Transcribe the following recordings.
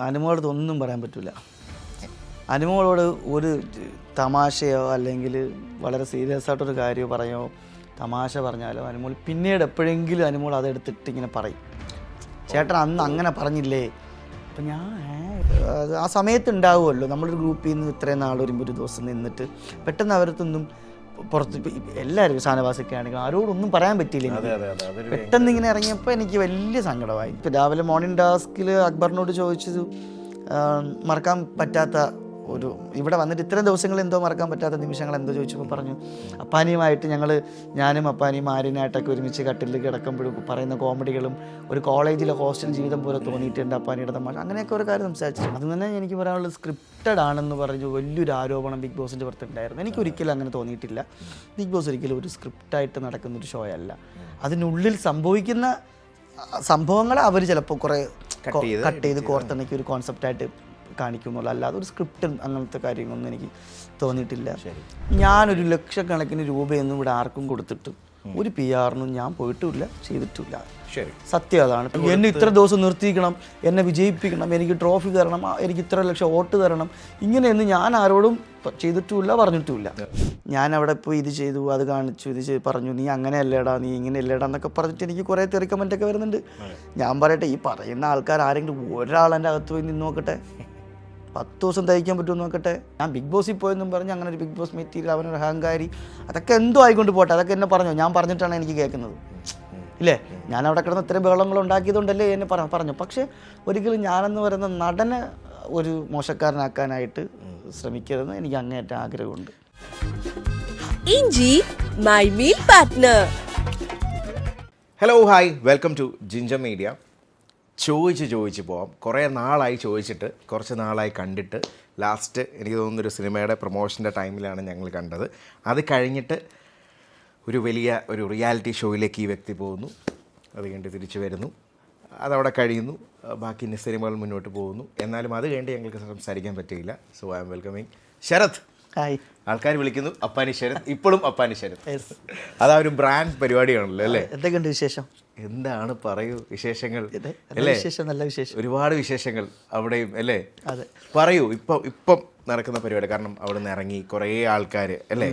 അനുമോളോട് ഒന്നും പറയാൻ പറ്റില്ല. അനുമോളോട് ഒരു തമാശയോ അല്ലെങ്കിൽ വളരെ സീരിയസ് ആയിട്ടൊരു കാര്യമോ പറയോ തമാശ പറഞ്ഞാലോ അനുമോൾ പിന്നീട് എപ്പോഴെങ്കിലും അനുമോൾ അതെടുത്തിട്ട് ഇങ്ങനെ പറയും, ചേട്ടൻ അന്ന് അങ്ങനെ പറഞ്ഞില്ലേ. അപ്പം ഞാൻ ആ സമയത്ത് ഉണ്ടാവുമല്ലോ, നമ്മളൊരു ഗ്രൂപ്പിൽ നിന്ന് ഇത്രയും നാൾ ഒരു ദിവസം നിന്നിട്ട് പെട്ടെന്ന് അവരത്തൊന്നും പുറത്ത് എല്ലാവരും ഷാനവാസൊക്കെ ആണെങ്കിൽ ആരോടൊന്നും പറയാൻ പറ്റിയില്ല എനിക്ക്. പെട്ടെന്ന് ഇങ്ങനെ ഇറങ്ങിയപ്പോൾ എനിക്ക് വലിയ സങ്കടമായി. ഇപ്പം രാവിലെ മോർണിംഗ് ടാസ്കിൽ അക്ബറിനോട് ചോദിച്ചത് മറക്കാൻ പറ്റാത്ത ഒരു ഇവിടെ വന്നിട്ട് ഇത്രയും ദിവസങ്ങൾ എന്തോ മറക്കാൻ പറ്റാത്ത നിമിഷങ്ങൾ എന്തോ ചോദിച്ചപ്പോൾ പറഞ്ഞു, അപ്പാനിയുമായിട്ട് ഞാനും അപ്പാനിയും ആര്യനായിട്ടൊക്കെ ഒരുമിച്ച് കട്ടിൽ കിടക്കുമ്പോഴും പറയുന്ന കോമഡികളും ഒരു കോളേജിലെ ഹോസ്റ്റൽ ജീവിതം പോലെ തോന്നിയിട്ടുണ്ട് അപ്പാനിയുടെ തമാശ, അങ്ങനെയൊക്കെ ഒരു കാര്യം സംസാരിച്ചിട്ടുണ്ട്. അത് തന്നെ എനിക്ക് പറയാനുള്ളത് സ്ക്രിപ്റ്റഡ് ആണെന്ന് പറഞ്ഞു വലിയൊരു ആരോപണം ബിഗ് ബോസിൻ്റെ പുറത്തുണ്ടായിരുന്നു. എനിക്കൊരിക്കലും അങ്ങനെ തോന്നിയിട്ടില്ല. ബിഗ് ബോസ് ഒരിക്കലും ഒരു സ്ക്രിപ്റ്റായിട്ട് നടക്കുന്നൊരു ഷോ അല്ല. അതിനുള്ളിൽ സംഭവിക്കുന്ന സംഭവങ്ങളെ അവർ ചിലപ്പോൾ കുറേ കട്ട് ചെയ്ത് കോർത്തിണക്കി ഒരു കോൺസെപ്റ്റായിട്ട് കാണിക്കുന്നുള്ളൂ, അല്ലാതെ ഒരു സ്ക്രിപ്റ്റും അങ്ങനത്തെ കാര്യങ്ങളൊന്നും എനിക്ക് തോന്നിയിട്ടില്ല. ഞാനൊരു ലക്ഷക്കണക്കിന് രൂപയൊന്നും ഇവിടെ ആർക്കും കൊടുത്തിട്ട് ഒരു PR-നും ഞാൻ പോയിട്ടുമില്ല, ചെയ്തിട്ടില്ല. സത്യം അതാണ്. എന്നെ ഇത്ര ദിവസം നിർത്തിക്കണം, എന്നെ വിജയിപ്പിക്കണം, എനിക്ക് ട്രോഫി തരണം, എനിക്ക് ഇത്ര ലക്ഷം വോട്ട് തരണം, ഇങ്ങനെയൊന്നും ഞാൻ ആരോടും ചെയ്തിട്ടുമില്ല, പറഞ്ഞിട്ടുമില്ല. ഞാൻ അവിടെ പോയി ഇത് ചെയ്തു, അത് കാണിച്ചു, ഇത് പറഞ്ഞു, നീ അങ്ങനെയല്ലേടാ, നീ ഇങ്ങനെയല്ലേടാ എന്നൊക്കെ പറഞ്ഞിട്ട് എനിക്ക് കുറേ തെറി കമൻ്റൊക്കെ വരുന്നുണ്ട്. ഞാൻ പറയട്ടെ, ഈ പറയുന്ന ആൾക്കാർ ആരെങ്കിലും ഒരാളെൻ്റെ അകത്ത് പോയി നിന്ന് നോക്കട്ടെ, 10 ദിവസം തയ്ക്കാൻ പറ്റുമെന്ന് നോക്കട്ടെ. ഞാൻ ബിഗ് ബോസിൽ പോയെന്നും പറഞ്ഞ് അങ്ങനെ ഒരു ബിഗ് ബോസ് മെറ്റീരിയൽ, അവനൊരു അഹങ്കാരി, അതൊക്കെ എന്തോ ആയിക്കൊണ്ട് പോട്ടെ, അതൊക്കെ എന്നെ പറഞ്ഞു, ഞാൻ പറഞ്ഞിട്ടാണ് എനിക്ക് കേൾക്കുന്നത് ഇല്ലേ. ഞാൻ അവിടെ കിടന്ന് ഇത്രയും ബഹളങ്ങൾ ഉണ്ടാക്കിയതുകൊണ്ടല്ലേ എന്നെ പറഞ്ഞു. പക്ഷേ ഒരിക്കലും ഞാനെന്ന് പറയുന്ന നടനെ ഒരു മോശക്കാരനാക്കാനായിട്ട് ശ്രമിക്കരുതെന്ന് എനിക്ക് അങ്ങേയറ്റം ആഗ്രഹമുണ്ട്. ഇഞ്ചി my meal partner. Hello, hi, welcome to ginger media. ചോദിച്ച് പോവാം. കുറേ നാളായി ചോദിച്ചിട്ട്, കുറച്ച് നാളായി കണ്ടിട്ട്, ലാസ്റ്റ് എനിക്ക് തോന്നുന്നൊരു സിനിമയുടെ പ്രൊമോഷൻ്റെ ടൈമിലാണ് ഞങ്ങൾ കണ്ടത്. അത് കഴിഞ്ഞിട്ട് ഒരു റിയാലിറ്റി ഷോയിലേക്ക് ഈ വ്യക്തി പോകുന്നു, അത് കഴിഞ്ഞിട്ട് തിരിച്ചു വരുന്നു, അതവിടെ കഴിയുന്നു, ബാക്കി സിനിമകൾ മുന്നോട്ട് പോകുന്നു. എന്നാലും അത് കഴിഞ്ഞിട്ട് ഞങ്ങൾക്ക് സംസാരിക്കാൻ പറ്റിയില്ല. So I am welcoming Sarath. Hi. ആൾക്കാർ വിളിക്കുന്നു അപ്പാനി ശരത്, ഇപ്പോഴും അപ്പാനി ശരത്. അതാ ഒരു ബ്രാൻഡ് പരിപാടിയാണല്ലോ അല്ലേ? എന്തൊക്കെയുണ്ട് വിശേഷം? എന്താണ് പറയൂ, വിശേഷങ്ങൾ അല്ലേ? നല്ല വിശേഷം, ഒരുപാട് വിശേഷങ്ങൾ അവിടെയും അല്ലേ? അതെ, പറയൂ. ഇപ്പം നടക്കുന്ന പരിപാടി, കാരണം അവിടെ നിന്ന് ഇറങ്ങി കുറേ ആൾക്കാർ അല്ലേ,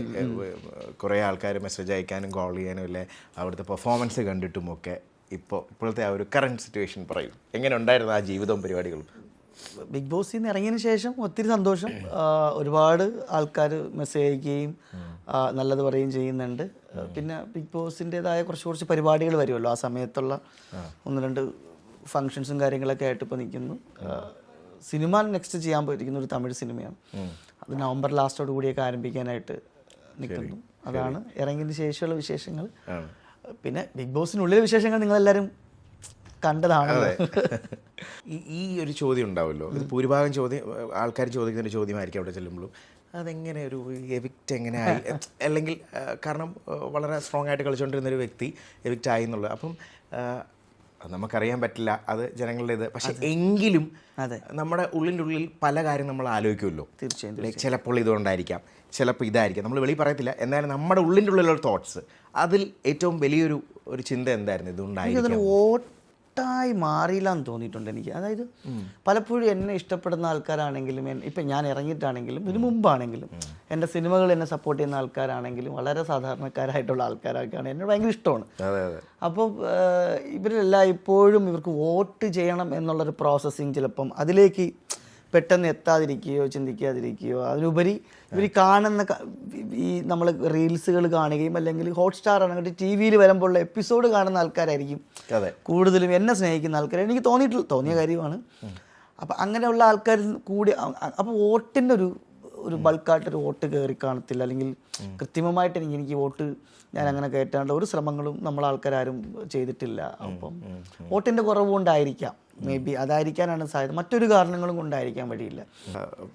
കുറേ ആൾക്കാർ മെസ്സേജ് അയക്കാനും കോൾ ചെയ്യാനും അല്ലേ, അവിടുത്തെ പെർഫോമൻസ് കണ്ടിട്ടും ഒക്കെ ഇപ്പോഴത്തെ ആ ഒരു കറണ്ട് സിറ്റുവേഷൻ പറയൂ. എങ്ങനെ ഉണ്ടായിരുന്നു ആ ജീവിതവും പരിപാടികളും? ബിഗ് ബോസിൽ നിന്ന് ഇറങ്ങിയതിന് ശേഷം ഒത്തിരി സന്തോഷം. ഒരുപാട് ആൾക്കാർ മെസ്സേജ് അയക്കുകയും നല്ലത് പറയുകയും ചെയ്യുന്നുണ്ട്. പിന്നെ ബിഗ് ബോസിൻ്റെതായ കുറച്ച് പരിപാടികൾ വരുമല്ലോ, ആ സമയത്തുള്ള 1-2 ഫങ്ഷൻസും കാര്യങ്ങളൊക്കെ ആയിട്ട് ഇപ്പോൾ നിൽക്കുന്നു. സിനിമ നെക്സ്റ്റ് ചെയ്യാൻ പോയിരിക്കുന്ന ഒരു തമിഴ് സിനിമയാണ്, അത് നവംബർ ലാസ്റ്റോട് കൂടിയൊക്കെ ആരംഭിക്കാനായിട്ട് നിൽക്കുന്നു. അതാണ് ഇറങ്ങിയതിന് ശേഷമുള്ള വിശേഷങ്ങൾ. പിന്നെ ബിഗ് ബോസിനുള്ളിലെ വിശേഷങ്ങൾ നിങ്ങളെല്ലാവരും കണ്ടതാണ്. ഈ ഒരു ചോദ്യം ഉണ്ടാവുമല്ലോ, ഇത് ഭൂരിഭാഗം ആൾക്കാർ ചോദിക്കുന്ന ഒരു ചോദ്യമായിരിക്കും അവിടെ ചെല്ലുമ്പോഴും, അതെങ്ങനെ ഒരു എവിക്റ്റ് എങ്ങനെ ആയി, അല്ലെങ്കിൽ കാരണം വളരെ സ്ട്രോങ് ആയിട്ട് കളിച്ചുകൊണ്ടിരുന്നൊരു വ്യക്തി എവിക്റ്റ് ആയി എന്നുള്ളത്. അപ്പം നമുക്കറിയാൻ പറ്റില്ല, അത് ജനങ്ങളുടെ ഇത്. പക്ഷെ എങ്കിലും നമ്മുടെ ഉള്ളിൽ പല കാര്യം നമ്മൾ ആലോചിക്കുമല്ലോ. തീർച്ചയായും. ചിലപ്പോൾ ഇതുകൊണ്ടായിരിക്കാം, ചിലപ്പോൾ ഇതായിരിക്കാം, നമ്മൾ വെളി പറയത്തില്ല. എന്നാലും നമ്മുടെ ഉള്ളിലുള്ള തോട്ട്സ്, അതിൽ ഏറ്റവും വലിയൊരു ചിന്ത എന്തായിരുന്നു? ഇതുണ്ടായിരിക്കും ായി മാറിയില്ല എന്ന് തോന്നിയിട്ടുണ്ട് എനിക്ക്. അതായത് പലപ്പോഴും എന്നെ ഇഷ്ടപ്പെടുന്ന ആൾക്കാരാണെങ്കിലും, ഇപ്പം ഞാൻ ഇറങ്ങിയിട്ടാണെങ്കിലും ഇതിനു മുമ്പാണെങ്കിലും, എൻ്റെ സിനിമകൾ എന്നെ സപ്പോർട്ട് ചെയ്യുന്ന ആൾക്കാരാണെങ്കിലും വളരെ സാധാരണക്കാരായിട്ടുള്ള ആൾക്കാരൊക്കെയാണ്, എന്നോട് ഭയങ്കര ഇഷ്ടമാണ്. അപ്പോൾ ഇവരെല്ലാം ഇപ്പോഴും ഇവർക്ക് വോട്ട് ചെയ്യണം എന്നുള്ളൊരു പ്രോസസ്സിങ് ചിലപ്പം അതിലേക്ക് പെട്ടെന്ന് എത്താതിരിക്കുകയോ ചിന്തിക്കാതിരിക്കുകയോ, അതിനുപരി ഇവർ കാണുന്ന ഈ നമ്മൾ റീൽസുകൾ കാണുകയും അല്ലെങ്കിൽ ഹോട്ട്സ്റ്റാർ ആണെങ്കിൽ TV-യിൽ വരുമ്പോഴുള്ള എപ്പിസോഡ് കാണുന്ന ആൾക്കാരായിരിക്കും കൂടുതലും എന്നെ സ്നേഹിക്കുന്ന ആൾക്കാർ. എനിക്ക് തോന്നിയ കാര്യമാണ്. അപ്പം അങ്ങനെയുള്ള ആൾക്കാർ കൂടി, അപ്പോൾ വോട്ടിൻ്റെ ഒരു ബൾക്കായിട്ടൊരു വോട്ട് കയറി കാണത്തില്ല, അല്ലെങ്കിൽ കൃത്രിമമായിട്ട് എനിക്ക് വോട്ട് ഞാൻ അങ്ങനെ കയറ്റാനുള്ള ഒരു ശ്രമങ്ങളും നമ്മളാൾക്കാരും ചെയ്തിട്ടില്ല. അപ്പം വോട്ടിൻ്റെ കുറവുകൊണ്ടായിരിക്കാം, മേ ബി അതായിരിക്കാനാണ് സാധ്യത, മറ്റൊരു കാരണങ്ങളും കൊണ്ടായിരിക്കാൻ വഴിയില്ല.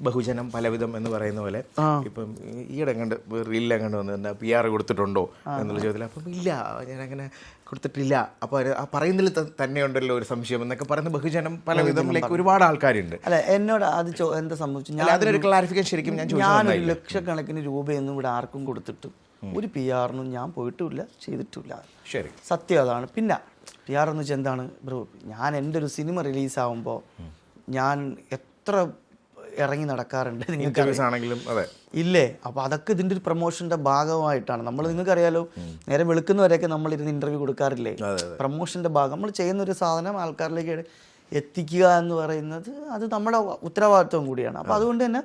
ബഹുജനം പലവിധം എന്ന് പറയുന്ന പോലെ ഇപ്പം ഈയിടെ കണ്ട് റീലിലെങ്ങാണ്ട് വന്ന് PR കൊടുത്തിട്ടുണ്ടോ എന്നുള്ള ചോദ്യത്തിൽ, അപ്പം ഇല്ല, ഞാനങ്ങനെ കൊടുത്തിട്ടില്ല. അപ്പോൾ ആ പറയുന്നതിൽ തന്നെ ഉണ്ടല്ലോ ഒരു സംശയം എന്നൊക്കെ പറയുന്ന ബഹുജനം പലവിധം ഒരുപാട് ആൾക്കാരുണ്ട്. അല്ല, എന്നോട് അത് എന്താ സംഭവിച്ചു, അതിനൊരു ക്ലാരിഫിക്കേഷൻ ശരിക്കും ഞാനൊരു ലക്ഷക്കണക്കിന് രൂപയൊന്നും ഇവിടെ ആർക്കും കൊടുത്തിട്ട് ഒരു PR-നും ഞാൻ പോയിട്ടുമില്ല, ചെയ്തിട്ടില്ല. ശരി, സത്യം അതാണ്. പിന്നെ PR എന്ന് വെച്ചാൽ എന്താണ് ബ്രോ, ഞാൻ എൻ്റെ ഒരു സിനിമ റിലീസാകുമ്പോൾ ഞാൻ എത്ര ഇറങ്ങി നടക്കാറുണ്ട് നിങ്ങൾക്ക് ഇന്റർവ്യൂസ് ആണെങ്കിലും അതെ ഇല്ലേ. അപ്പോൾ അതൊക്കെ ഇതിൻ്റെ ഒരു പ്രൊമോഷൻ്റെ ഭാഗമായിട്ടാണ്. നമ്മൾ നിങ്ങൾക്കറിയാലോ, നേരെ വെളുക്കുന്നവരെയൊക്കെ നമ്മൾ ഇരുന്ന് ഇൻ്റർവ്യൂ കൊടുക്കാറില്ലേ. പ്രൊമോഷൻ്റെ ഭാഗം നമ്മൾ ചെയ്യുന്ന ഒരു സാധനം ആൾക്കാരിലേക്ക് എത്തിക്കുക എന്ന് പറയുന്നത് അത് നമ്മുടെ ഉത്തരവാദിത്വം കൂടിയാണ്. അപ്പോൾ അതുകൊണ്ട് തന്നെ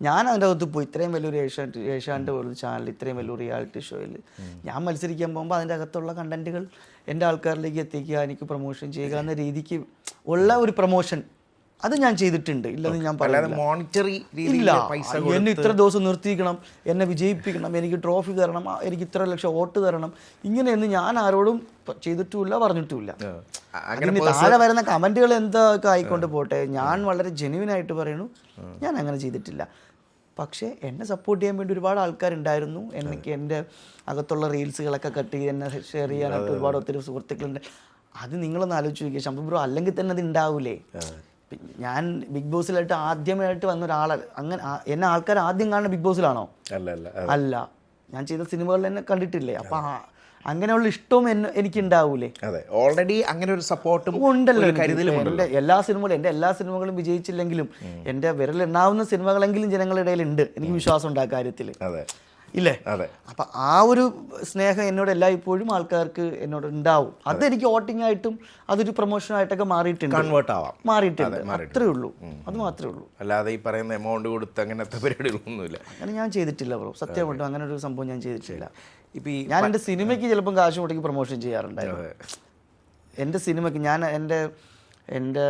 ഞാൻ അതിൻ്റെ അകത്ത് പോയി ഇത്രയും വലിയൊരു ഏഷ്യാനെറ്റ് പോലൊരു ചാനൽ, ഇത്രയും വലിയൊരു റിയാലിറ്റി ഷോയിൽ ഞാൻ മത്സരിക്കാൻ പോകുമ്പോൾ അതിൻ്റെ അകത്തുള്ള കണ്ടൻറ്റുകൾ എൻ്റെ ആൾക്കാരിലേക്ക് എത്തിക്കുക, എനിക്ക് പ്രൊമോഷൻ ചെയ്യുക എന്ന രീതിക്ക് ഉള്ള ഒരു പ്രൊമോഷൻ അത് ഞാൻ ചെയ്തിട്ടുണ്ട്. ഇല്ലെന്ന് ഞാൻ പറയുന്നില്ല. മോണിറ്ററി ഇല്ല, എന്നെ ഇത്ര ദിവസം നിർത്തിക്കണം, എന്നെ വിജയിപ്പിക്കണം, എനിക്ക് ട്രോഫി തരണം, എനിക്ക് ഇത്ര ലക്ഷം വോട്ട് തരണം, ഇങ്ങനെയൊന്നും ഞാൻ ആരോടും ചെയ്തിട്ടുമില്ല, പറഞ്ഞിട്ടുമില്ല. അതിന് താഴെ വരുന്ന കമൻറ്റുകൾ എന്തൊക്കെ ആയിക്കൊണ്ട് പോട്ടെ, ഞാൻ വളരെ ജെന്യുവിനായിട്ട് പറയുന്നു, ഞാൻ അങ്ങനെ ചെയ്തിട്ടില്ല. പക്ഷേ എന്നെ സപ്പോർട്ട് ചെയ്യാൻ വേണ്ടി ഒരുപാട് ആൾക്കാരുണ്ടായിരുന്നു. എനിക്ക് എൻ്റെ അകത്തുള്ള റീൽസുകളൊക്കെ കട്ട് ചെയ്ത് എന്നെ ഷെയർ ചെയ്യാനായിട്ട് ഒരുപാട് ഒത്തിരി സുഹൃത്തുക്കളുണ്ട്. അത് നിങ്ങളൊന്ന് ആലോചിച്ച് നോക്കിയാൽ ശംഭു ബ്രോ അല്ലെങ്കിൽ തന്നെ അത് ഉണ്ടാവൂലേ. ഞാൻ ബിഗ് ബോസിലായിട്ട് ആദ്യമായിട്ട് വന്ന ഒരാളെ അങ്ങനെ എന്നെ ആൾക്കാർ ആദ്യം കാണുന്ന ബിഗ് ബോസിലാണോ? അല്ല, ഞാൻ ചെയ്ത സിനിമകളിൽ എന്നെ കണ്ടിട്ടില്ലേ. അപ്പം അങ്ങനെയുള്ള ഇഷ്ടവും എനിക്ക് ഉണ്ടാവൂലേ. ഓൾറെഡി അങ്ങനെ ഒരു സപ്പോർട്ടും ഉണ്ടല്ലോ. എൻ്റെ എല്ലാ സിനിമകളും വിജയിച്ചില്ലെങ്കിലും എൻ്റെ വിരലെണ്ണാവുന്ന സിനിമകളെങ്കിലും ജനങ്ങളുടെ ഇടയിൽ ഉണ്ട്. എനിക്ക് വിശ്വാസം ഉണ്ട് ആ കാര്യത്തിൽ, ഇല്ലേ. അപ്പം ആ ഒരു സ്നേഹം എന്നോട് എല്ലായ്പ്പോഴും ആൾക്കാർക്ക് എന്നോട് ഉണ്ടാവും. അതെനിക്ക് വോട്ടിംഗ് ആയിട്ടും അതൊരു പ്രൊമോഷനായിട്ടൊക്കെ മാറിയിട്ടുണ്ട്, മാറിയിട്ടുണ്ട്. അത്രേ ഉള്ളൂ, അത് മാത്രമേ ഉള്ളൂ. അല്ലാതെ ഈ പറയുന്ന എമൗണ്ട് കൊടുത്ത് അങ്ങനത്തെ പരിപാടികളൊന്നുമില്ല. അങ്ങനെ ഞാൻ ചെയ്തിട്ടില്ല ബ്രോ, സത്യമായിട്ടും അങ്ങനെ ഒരു സംഭവം ഞാൻ ചെയ്തിട്ടില്ല. ഇപ്പം ഞാൻ എൻ്റെ സിനിമയ്ക്ക് ചിലപ്പം കാശ് മുടക്കി പ്രൊമോഷൻ ചെയ്യാറുണ്ടായിരുന്നു. എൻ്റെ സിനിമയ്ക്ക് ഞാൻ എൻ്റെ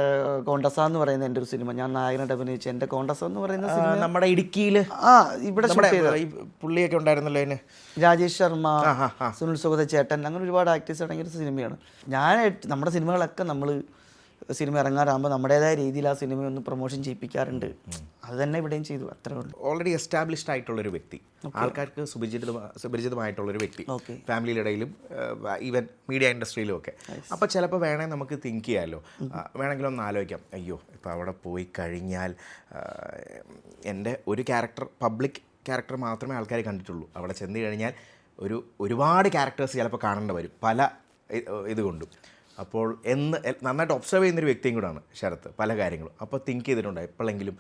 കോണ്ടസ എന്ന് പറയുന്ന എൻ്റെ ഒരു സിനിമ, ഞാൻ നായകനായിട്ട് അഭിനയിച്ച എൻ്റെ കോണ്ടസ എന്ന് പറയുന്ന സിനിമ നമ്മുടെ ഇടുക്കിയിൽ ഇവിടെ പുള്ളിയൊക്കെ ഉണ്ടായിരുന്നല്ലോ അതിന്, രാജേഷ് ശർമ്മ, സുനിൽ സുഗത ചേട്ടൻ, അങ്ങനെ ഒരുപാട് ആക്ടേഴ്സ് അടങ്ങിയ ഒരു സിനിമയാണ്. നമ്മുടെ സിനിമകളൊക്കെ നമ്മൾ സിനിമ ഇറങ്ങാറാകുമ്പോൾ നമ്മുടേതായ രീതിയിൽ ആ സിനിമ ഒന്ന് പ്രൊമോഷൻ ചെയ്യിപ്പിക്കാറുണ്ട്. അത് തന്നെ ഇവിടെയും ചെയ്തു, അത്രേ ഉള്ളൂ. ഓൾറെഡി എസ്റ്റാബ്ലിഷ്ഡ് ആയിട്ടുള്ളൊരു വ്യക്തി, ആൾക്കാർക്ക് സുപരിചിതമായിട്ടുള്ളൊരു വ്യക്തി, ഫാമിലിയുടെ ഇടയിലും ഈവൻ മീഡിയ ഇൻഡസ്ട്രിയിലും ഒക്കെ. അപ്പോൾ ചിലപ്പോൾ വേണമെങ്കിൽ നമുക്ക് തിങ്ക് ചെയ്യാമല്ലോ, വേണമെങ്കിലും ഒന്ന് ആലോചിക്കാം, അയ്യോ ഇപ്പോൾ അവിടെ പോയി കഴിഞ്ഞാൽ എൻ്റെ ഒരു ക്യാരക്ടർ, പബ്ലിക് ക്യാരക്ടർ മാത്രമേ ആൾക്കാർ കണ്ടിട്ടുള്ളൂ. അവിടെ ചെന്ന് കഴിഞ്ഞാൽ ഒരുപാട് ക്യാരക്ടേഴ്സ് ചിലപ്പോൾ കാണേണ്ടി വരും പല ഇതുകൊണ്ടും. അപ്പോൾ നന്നായിട്ട് ഒബ്സർവ് ചെയ്യുന്നൊരു വ്യക്തിയും കൂടാണ് ശരത്ത് പല കാര്യങ്ങളും. അപ്പോൾ തിങ്ക് ചെയ്തിട്ടുണ്ടോ എപ്പോഴെങ്കിലും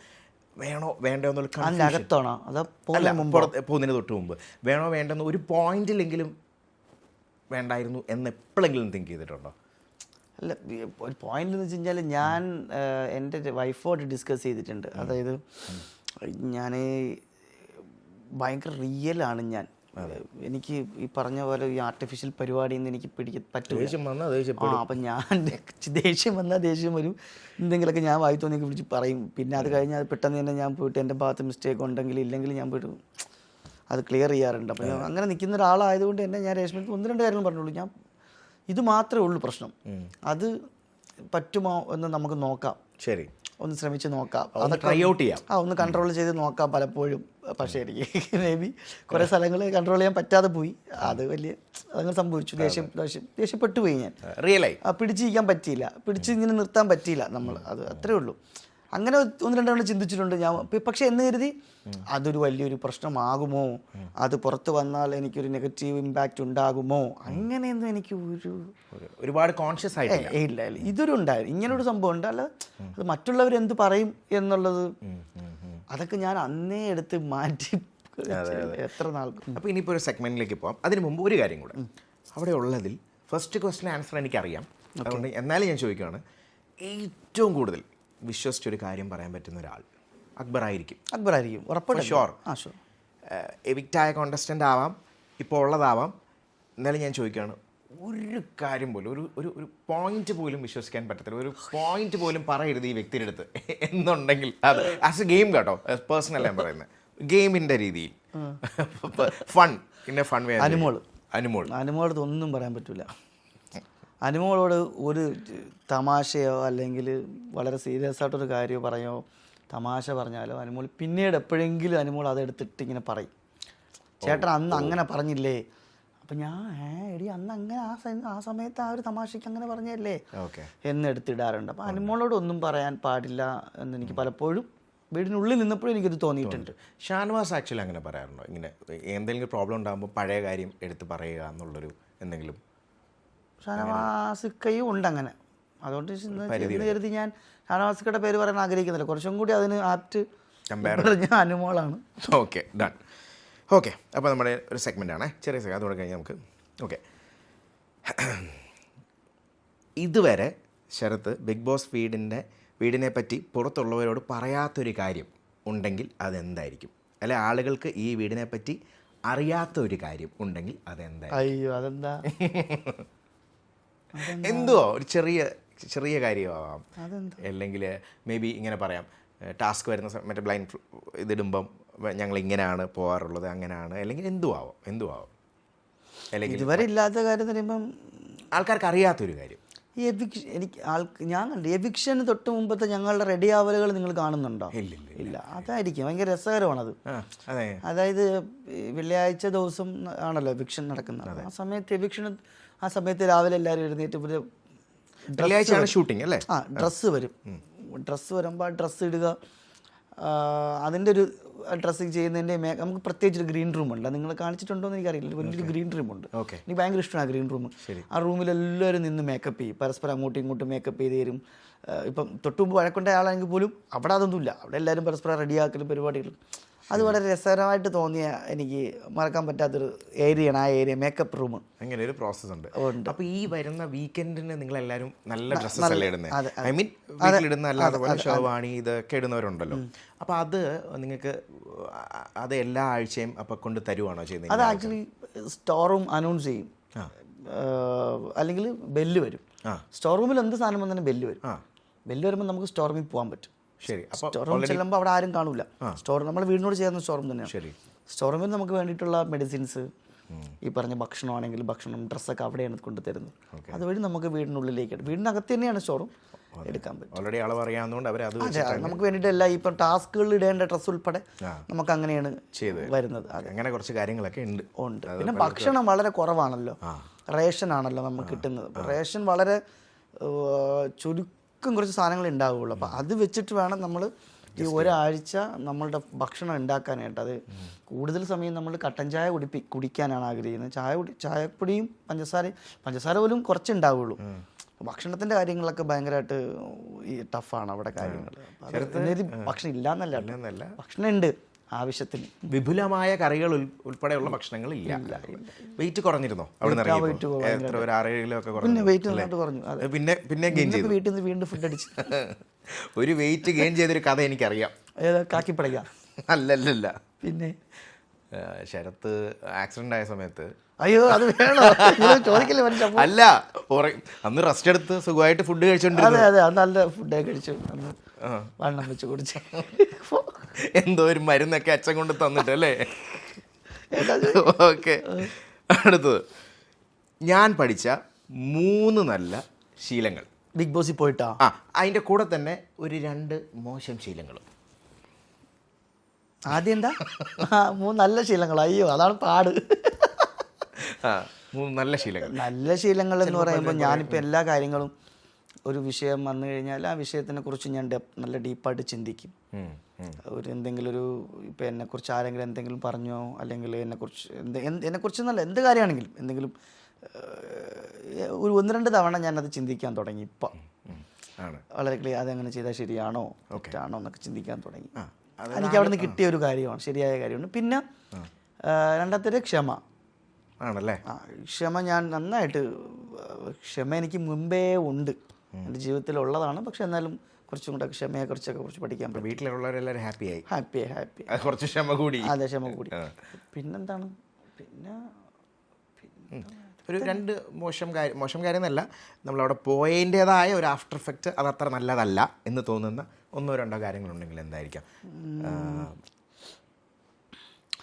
വേണോ വേണ്ടോ എന്നുള്ള പോകുന്നതിന് തൊട്ട് മുമ്പ് വേണോ വേണ്ടെന്ന് ഒരു പോയിന്റിലെങ്കിലും വേണ്ടായിരുന്നു എന്ന് എപ്പോഴെങ്കിലും തിങ്ക് ചെയ്തിട്ടുണ്ടോ? അല്ല, ഒരു പോയിന്റ് എന്ന് വെച്ച് കഴിഞ്ഞാൽ ഞാൻ എൻ്റെ വൈഫോട് ഡിസ്കസ് ചെയ്തിട്ടുണ്ട്. അതായത് ഞാൻ ഭയങ്കര റിയലാണ് ഞാൻ. എനിക്ക് ഈ പറഞ്ഞ പോലെ ഈ ആർട്ടിഫിഷ്യൽ പരിപാടിയിൽ നിന്ന് എനിക്ക് പറ്റില്ല. അപ്പം ഞാൻ ദേഷ്യം വന്നാൽ ദേഷ്യം വരും, എന്തെങ്കിലുമൊക്കെ ഞാൻ വായി തോന്നിയൊക്കെ വിളിച്ച് പറയും. പിന്നെ അത് കഴിഞ്ഞാൽ പെട്ടെന്ന് തന്നെ ഞാൻ പോയിട്ട് എൻ്റെ ഭാഗത്ത് മിസ്റ്റേക്ക് ഉണ്ടെങ്കിൽ ഇല്ലെങ്കിൽ ഞാൻ പോയിട്ട് അത് ക്ലിയർ ചെയ്യാറുണ്ട്. അപ്പം ഞാൻ അങ്ങനെ നിൽക്കുന്ന ഒരാളായതുകൊണ്ട് തന്നെ ഞാൻ രേഷ്മയ്ക്ക് 1-2 കാര്യങ്ങൾ പറഞ്ഞുള്ളൂ. ഞാൻ ഇത് മാത്രമേ ഉള്ളൂ പ്രശ്നം, അത് പറ്റുമോ എന്ന് നമുക്ക് നോക്കാം, ശരി ഒന്ന് ശ്രമിച്ച് നോക്കാം, അതൊക്കെ ട്രൈ ഔട്ട് ചെയ്യാം, ഒന്ന് കൺട്രോൾ ചെയ്ത് നോക്കാം പലപ്പോഴും. പക്ഷേ എനിക്ക് മേ ബി കുറേ സ്ഥലങ്ങൾ കൺട്രോൾ ചെയ്യാൻ പറ്റാതെ പോയി. അത് അതങ്ങനെ സംഭവിച്ചു. ദേഷ്യപ്പെട്ടു പോയി ഞാൻ. റിയലായി പിടിച്ചിരിക്കാൻ പറ്റിയില്ല, ഇങ്ങനെ നിർത്താൻ പറ്റിയില്ല നമ്മൾ. അത് അത്രേ ഉള്ളൂ. അങ്ങനെ 1-2 തവണ ചിന്തിച്ചിട്ടുണ്ട് ഞാൻ. പക്ഷെ എന്ന് കരുതി അതൊരു വലിയൊരു പ്രശ്നമാകുമോ, അത് പുറത്ത് വന്നാൽ എനിക്കൊരു നെഗറ്റീവ് ഇമ്പാക്റ്റ് ഉണ്ടാകുമോ, അങ്ങനെയൊന്നും എനിക്ക് ഒരുപാട് കോൺഷ്യസ് ആയിട്ടില്ല. ഇല്ല, ഇതൊരു ഉണ്ടായിരുന്നു, ഇങ്ങനൊരു സംഭവം ഉണ്ട്. അല്ല, അത് മറ്റുള്ളവരെന്ത് പറയും എന്നുള്ളത് അതൊക്കെ ഞാൻ അന്നേ എടുത്ത് മാറ്റി എത്ര നാൾക്ക്. അപ്പോൾ ഇനിയിപ്പോൾ ഒരു സെഗ്മെന്റിലേക്ക് പോകാം. അതിന് മുമ്പ് ഒരു കാര്യം കൂടെ, അവിടെ ഉള്ളതിൽ ഫസ്റ്റ് ക്വസ്റ്റ്യൻ ആൻസർ എനിക്കറിയാം, അതുകൊണ്ട് എന്നാലും ഞാൻ ചോദിക്കുകയാണ്, ഏറ്റവും കൂടുതൽ വിശ്വസിച്ചൊരു കാര്യം പറയാൻ പറ്റുന്ന ഒരാൾ അക്ബറായിരിക്കും. ഉറപ്പായിട്ടും, ഷുവർ. എവിക്റ്റായ കോണ്ടസ്റ്റൻ്റ് ആവാം, ഇപ്പോൾ ഉള്ളതാവാം. എന്നാലും ഞാൻ ചോദിക്കുകയാണ്, ഒരു കാര്യം പോലും ഒരു പോയിന്റ് പോലും വിശ്വസിക്കാൻ പറ്റത്തില്ല, ഒരു പോയിന്റ് പോലും പറയരുത് ഈ വ്യക്തിയുടെ അടുത്ത് എന്നുണ്ടെങ്കിൽ അത് ആസ് എ ഗെയിം കേട്ടോ, പേഴ്സണൽ ഞാൻ പറയുന്നത്, ഗെയിമിൻ്റെ രീതിയിൽ ഫൺ പിന്നെ ഫൺ വേ. അനുമോളോട് ഒന്നും പറയാൻ പറ്റില്ല. അനുമോളോട് ഒരു തമാശയോ അല്ലെങ്കിൽ വളരെ സീരിയസ് ആയിട്ടൊരു കാര്യമോ പറയോ തമാശ പറഞ്ഞാലോ അനുമോൾ പിന്നീട് എപ്പോഴെങ്കിലും അനുമോൾ അതെടുത്തിട്ട് ഇങ്ങനെ പറയും, ചേട്ടൻ അന്ന് അങ്ങനെ പറഞ്ഞില്ലേ. അപ്പം ഞാൻ എടി അന്ന് അങ്ങനെ ആ സമയത്ത് ആ ഒരു തമാശയ്ക്ക് അങ്ങനെ പറഞ്ഞല്ലേ എന്ന് എടുത്തിടാറുണ്ട്. അപ്പം അനുമോളോട് ഒന്നും പറയാൻ പാടില്ല എന്ന് എനിക്ക് പലപ്പോഴും വീടിനുള്ളിൽ നിന്നപ്പോഴും എനിക്കത് തോന്നിയിട്ടുണ്ട്. ഷാനവാസ് ആക്ച്വലി അങ്ങനെ പറയാറുണ്ടോ, ഇങ്ങനെ എന്തെങ്കിലും പ്രോബ്ലം ഉണ്ടാകുമ്പോൾ പഴയ കാര്യം എടുത്ത് പറയുക എന്നുള്ളൊരു എന്തെങ്കിലും? ഷാനവാസിക്കയും ഉണ്ട് അങ്ങനെ, അതുകൊണ്ട് എന്ന് കരുതി ഞാൻ ഷാനവാസിക്കയുടെ പേര് പറയാൻ ആഗ്രഹിക്കുന്നില്ല. കുറച്ചും കൂടി അതിന് ആപ്റ്റ് പറഞ്ഞ അനുമോളാണ്. Okay, done. ഓക്കെ, അപ്പോൾ നമ്മുടെ ഒരു സെഗ്മെൻ്റ് ആണേ, ചെറിയ സെഗ്മെൻറ്റ്, അതുകൂടെ കഴിഞ്ഞാൽ നമുക്ക് ഓക്കെ. ഇതുവരെ ശരത്ത് ബിഗ് ബോസ് വീടിനെ പറ്റി പുറത്തുള്ളവരോട് പറയാത്തൊരു കാര്യം ഉണ്ടെങ്കിൽ അതെന്തായിരിക്കും? അല്ലെ ആളുകൾക്ക് ഈ വീടിനെ പറ്റി അറിയാത്ത ഒരു കാര്യം ഉണ്ടെങ്കിൽ അതെന്തായിരിക്കും? അയ്യോ, അതെന്താ? എന്തുവോ ഒരു ചെറിയ കാര്യമാവാം, അല്ലെങ്കിൽ മേ ബി ഇങ്ങനെ പറയാം, ടാസ്ക് വരുന്ന മറ്റേ ബ്ലൈൻഡ് ഇതിടുമ്പം ഞങ്ങൾ ഇങ്ങനെയാണ് പോകാറുള്ളത്, അങ്ങനെയാണ്, അല്ലെങ്കിൽ എന്തുവാവും അല്ലെങ്കിൽ ഇതുവരെ ഇല്ലാത്ത കാര്യം പറയുമ്പം ആൾക്കാർക്ക് അറിയാത്തൊരു കാര്യം. ഈ ഞാൻ കണ്ടു എവിക്ഷന് തൊട്ട് മുമ്പത്തെ ഞങ്ങളുടെ റെഡി ആവലുകൾ നിങ്ങൾ കാണുന്നുണ്ടോ? ഇല്ല. അതായിരിക്കും ഭയങ്കര രസകരമാണത്. അതായത് വെള്ളിയാഴ്ച ദിവസം ആണല്ലോ എവിക്ഷൻ നടക്കുന്നത്. ആ സമയത്ത് രാവിലെ എല്ലാവരും എഴുന്നേറ്റ് വെള്ളിയാഴ്ചയാണ് ഷൂട്ടിംഗ് അല്ലേ? ഡ്രസ്സ് വരും. ഡ്രസ്സ് വരുമ്പോൾ ആ ഡ്രസ്സ് ഇടുക, അതിൻ്റെ ഒരു ഡ്രസ്സിങ് ചെയ്യുന്നതിൻ്റെ നമുക്ക് പ്രത്യേകിച്ച് ഒരു ഗ്രീൻ റൂം ഉണ്ട്. നിങ്ങൾ കാണിച്ചിട്ടുണ്ടോ എന്ന് എനിക്കറിയില്ല. വലിയൊരു ഗ്രീൻ റൂം ഉണ്ട്. എനിക്ക് ഭയങ്കര ഇഷ്ടമാണ് ഗ്രീൻ റൂം. ആ റൂമിൽ എല്ലാവരും നിന്ന് മേക്കപ്പ് ചെയ്യും, പരസ്പരം അങ്ങോട്ടും ഇങ്ങോട്ടും മേക്കപ്പ് ചെയ്ത് തരും. ഇപ്പം തൊട്ടുമുമ്പ് വഴക്കൊണ്ട ആളാണെങ്കിൽ പോലും അവിടെ അതൊന്നുമില്ല. അവിടെ എല്ലാവരും പരസ്പരം റെഡിയാക്കലും പരിപാടികളും. അത് വളരെ രസകരമായിട്ട് തോന്നിയ, എനിക്ക് മറക്കാൻ പറ്റാത്തൊരു ഏരിയയാണ് ആ ഏരിയ, മേക്കപ്പ് റൂം. അങ്ങനെ ഒരു പ്രോസസ് ഉണ്ട്. അപ്പോൾ ഈ വരുന്ന വീക്കെൻഡിന് നിങ്ങളെല്ലാവരും നല്ല ഡ്രസ്സസ് അല്ലേ ഇടുന്നത്? ഐ മീൻ വീട്ടിലിടുന്ന അല്ലാതെ പോലെ ഷർവാണി ഇതൊക്കെ ഇടുന്നവരുണ്ടല്ലോ. അപ്പോൾ അത് നിങ്ങൾക്ക് അത് എല്ലാ ആഴ്ചയും അപ്പോൾ കൊണ്ട് തരുവാണോ ചെയ്യുന്നത്? അത് ആക്ച്വലി സ്റ്റോർ റൂം അനൗൺസ് ചെയ്യും, അല്ലെങ്കിൽ ബെല്ല് വരും. സ്റ്റോർ റൂമിൽ എന്ത് സാധനം വന്നാലും ബെല്ല് വരും. ബെല്ല് വരുമ്പോൾ നമുക്ക് സ്റ്റോർ റൂമിൽ പോകാൻ പറ്റും. ശരി. സ്റ്റോർ റൂം ചെല്ലുമ്പോൾ അവിടെ ആരും കാണൂല. സ്റ്റോർ നമ്മൾ വീടിനോട് ചേർന്ന സ്റ്റോർ റൂം തന്നെയാണ്. ശരി. സ്റ്റോർ റൂമിൽ നമുക്ക് വേണ്ടിയിട്ടുള്ള മെഡിസിൻസ്, ഈ പറഞ്ഞ ഭക്ഷണമാണെങ്കിൽ ഭക്ഷണം, ഡ്രസ്സൊക്കെ അവിടെയാണ് കൊണ്ടുതരുന്നത്. അതുവഴി നമുക്ക് വീടിനുള്ളിലേക്ക്, വീടിനകത്ത് തന്നെയാണ് സ്റ്റോർ റൂം, എടുക്കാൻ പറ്റും. ഓൾറെഡി അളവ് അറിയാവുന്നതുകൊണ്ട് അവർ അത് നമുക്ക് വേണ്ടിയിട്ടല്ല ഇപ്പം ടാസ്കുകളിൽ ഇടേണ്ട ഡ്രസ്സ് ഉൾപ്പെടെ നമുക്ക് അങ്ങനെയാണ് വരുന്നത്. അങ്ങനെ കുറച്ച് കാര്യങ്ങളൊക്കെ ഉണ്ട്. പിന്നെ ഭക്ഷണം വളരെ കുറവാണല്ലോ, റേഷൻ ആണല്ലോ നമുക്ക് കിട്ടുന്നത്. റേഷൻ വളരെ കുറച്ച് സാധനങ്ങൾ ഉണ്ടാവുകയുള്ളൂ. അപ്പോൾ അത് വെച്ചിട്ട് വേണം നമ്മൾ ഈ ഒരാഴ്ച നമ്മളുടെ ഭക്ഷണം ഉണ്ടാക്കാനായിട്ട്. അത് കൂടുതൽ സമയം നമ്മൾ കട്ടൻ ചായ കുടിക്കാനാണ് ആഗ്രഹിക്കുന്നത്. ചായപ്പൊടിയും പഞ്ചസാര പോലും കുറച്ചുണ്ടാവുള്ളൂ. ഭക്ഷണത്തിൻ്റെ കാര്യങ്ങളൊക്കെ ഭയങ്കരമായിട്ട് ടഫാണ് അവിടെ കാര്യങ്ങൾ. ഭക്ഷണം ഇല്ലാന്നല്ല, ഭക്ഷണം ഉണ്ട് ആവശ്യത്തിന്. വിപുലമായ കറികൾ ഉൾപ്പെടെയുള്ള ഭക്ഷണങ്ങൾ ഇല്ല. വെയിറ്റ് കുറഞ്ഞിരുന്നോ? അവിടെ ഒരു 6-7 കിലോ ഒക്കെ പിന്നെ വെയിറ്റ് നന്നായിട്ട് കുറഞ്ഞു. പിന്നെ ഗെയിൻ ചെയ്തു. വീട്ടിൽ നിന്ന് വീണ്ടും ഫുഡ് അടിച്ച് ഒരു വെയിറ്റ് ഗെയിൻ ചെയ്തൊരു കഥ എനിക്കറിയാം. കാക്കിപ്പടയ്ക്ക അല്ലല്ല. പിന്നെ ശരത്ത് ആക്സിഡന്റ് ആയ സമയത്ത്, അയ്യോ അത് വേണോ ചോദിക്കല്ലേ മനുഷ്യ. അല്ല, അന്ന് റെസ്റ്റ് എടുത്ത് സുഖമായിട്ട് ഫുഡ് കഴിച്ചോണ്ടിരുന്നു. അതെ, നല്ല ഫുഡ് കഴിച്ചു, അന്ന് വണ്ണം വെച്ച് കുടിച്ചു. എന്തോ ഒരു മരുന്നൊക്കെ അച്ഛൻ കൊണ്ട് തന്നിട്ട് അല്ലേ? ഓക്കെ, അടുത്തത് ഞാൻ പഠിച്ച 3 നല്ല ശീലങ്ങൾ. ബിഗ് ബോസിൽ പോയിട്ടാ? അതിൻ്റെ കൂടെ തന്നെ ഒരു 2 മോശം ശീലങ്ങളും. ആദ്യം എന്താ? 3 നല്ല ശീലങ്ങൾ. അയ്യോ അതാണ് പാട്. 3 നല്ല ശീലങ്ങൾ. നല്ല ശീലങ്ങൾ എന്ന് പറയുമ്പോൾ ഞാനിപ്പോൾ എല്ലാ കാര്യങ്ങളും, ഒരു വിഷയം വന്നു കഴിഞ്ഞാൽ ആ വിഷയത്തിനെ കുറിച്ച് ഞാൻ നല്ല ഡീപ്പായിട്ട് ചിന്തിക്കും. എന്തെങ്കിലും ഇപ്പം എന്നെക്കുറിച്ച് ആരെങ്കിലും എന്തെങ്കിലും പറഞ്ഞോ, അല്ലെങ്കിൽ എന്നെക്കുറിച്ച് എന്നല്ല എന്ത് കാര്യമാണെങ്കിലും എന്തെങ്കിലും ഒരു 1-2 തവണ ഞാനത് ചിന്തിക്കാൻ തുടങ്ങി. ഇപ്പം വളരെ ക്ലിയർ, അതെങ്ങനെ ചെയ്താൽ ശരിയാണോ തെറ്റാണോ എന്നൊക്കെ ചിന്തിക്കാൻ തുടങ്ങി. എനിക്ക് അവിടെ നിന്ന് കിട്ടിയ ഒരു കാര്യമാണ്, ശരിയായ കാര്യമാണ്. പിന്നെ രണ്ടാമത്തെ ക്ഷമ ആണല്ലേ? ക്ഷമ ഞാൻ നന്നായിട്ട്, ക്ഷമ എനിക്ക് മുമ്പേ ഉണ്ട്, എൻ്റെ ജീവിതത്തിലുള്ളതാണ്. പക്ഷെ എന്നാലും കുറച്ചും കൂടെ ക്ഷമയെക്കുറിച്ചൊക്കെ കുറച്ച് പഠിക്കാൻ പറ്റും. വീട്ടിലുള്ളവരെല്ലാവരും ഹാപ്പി. കുറച്ച് ക്ഷമ കൂടി. അതെ, ക്ഷമ കൂടി. പിന്നെന്താണ്, പിന്നെ ഒരു 2 മോശം കാര്യം എന്നല്ല, നമ്മളവിടെ പോയതിൻ്റെതായ ഒരു ആഫ്റ്റർ എഫക്റ്റ് അതത്ര നല്ലതല്ല എന്ന് തോന്നുന്ന 1-2 കാര്യങ്ങളുണ്ടെങ്കിൽ എന്തായിരിക്കാം?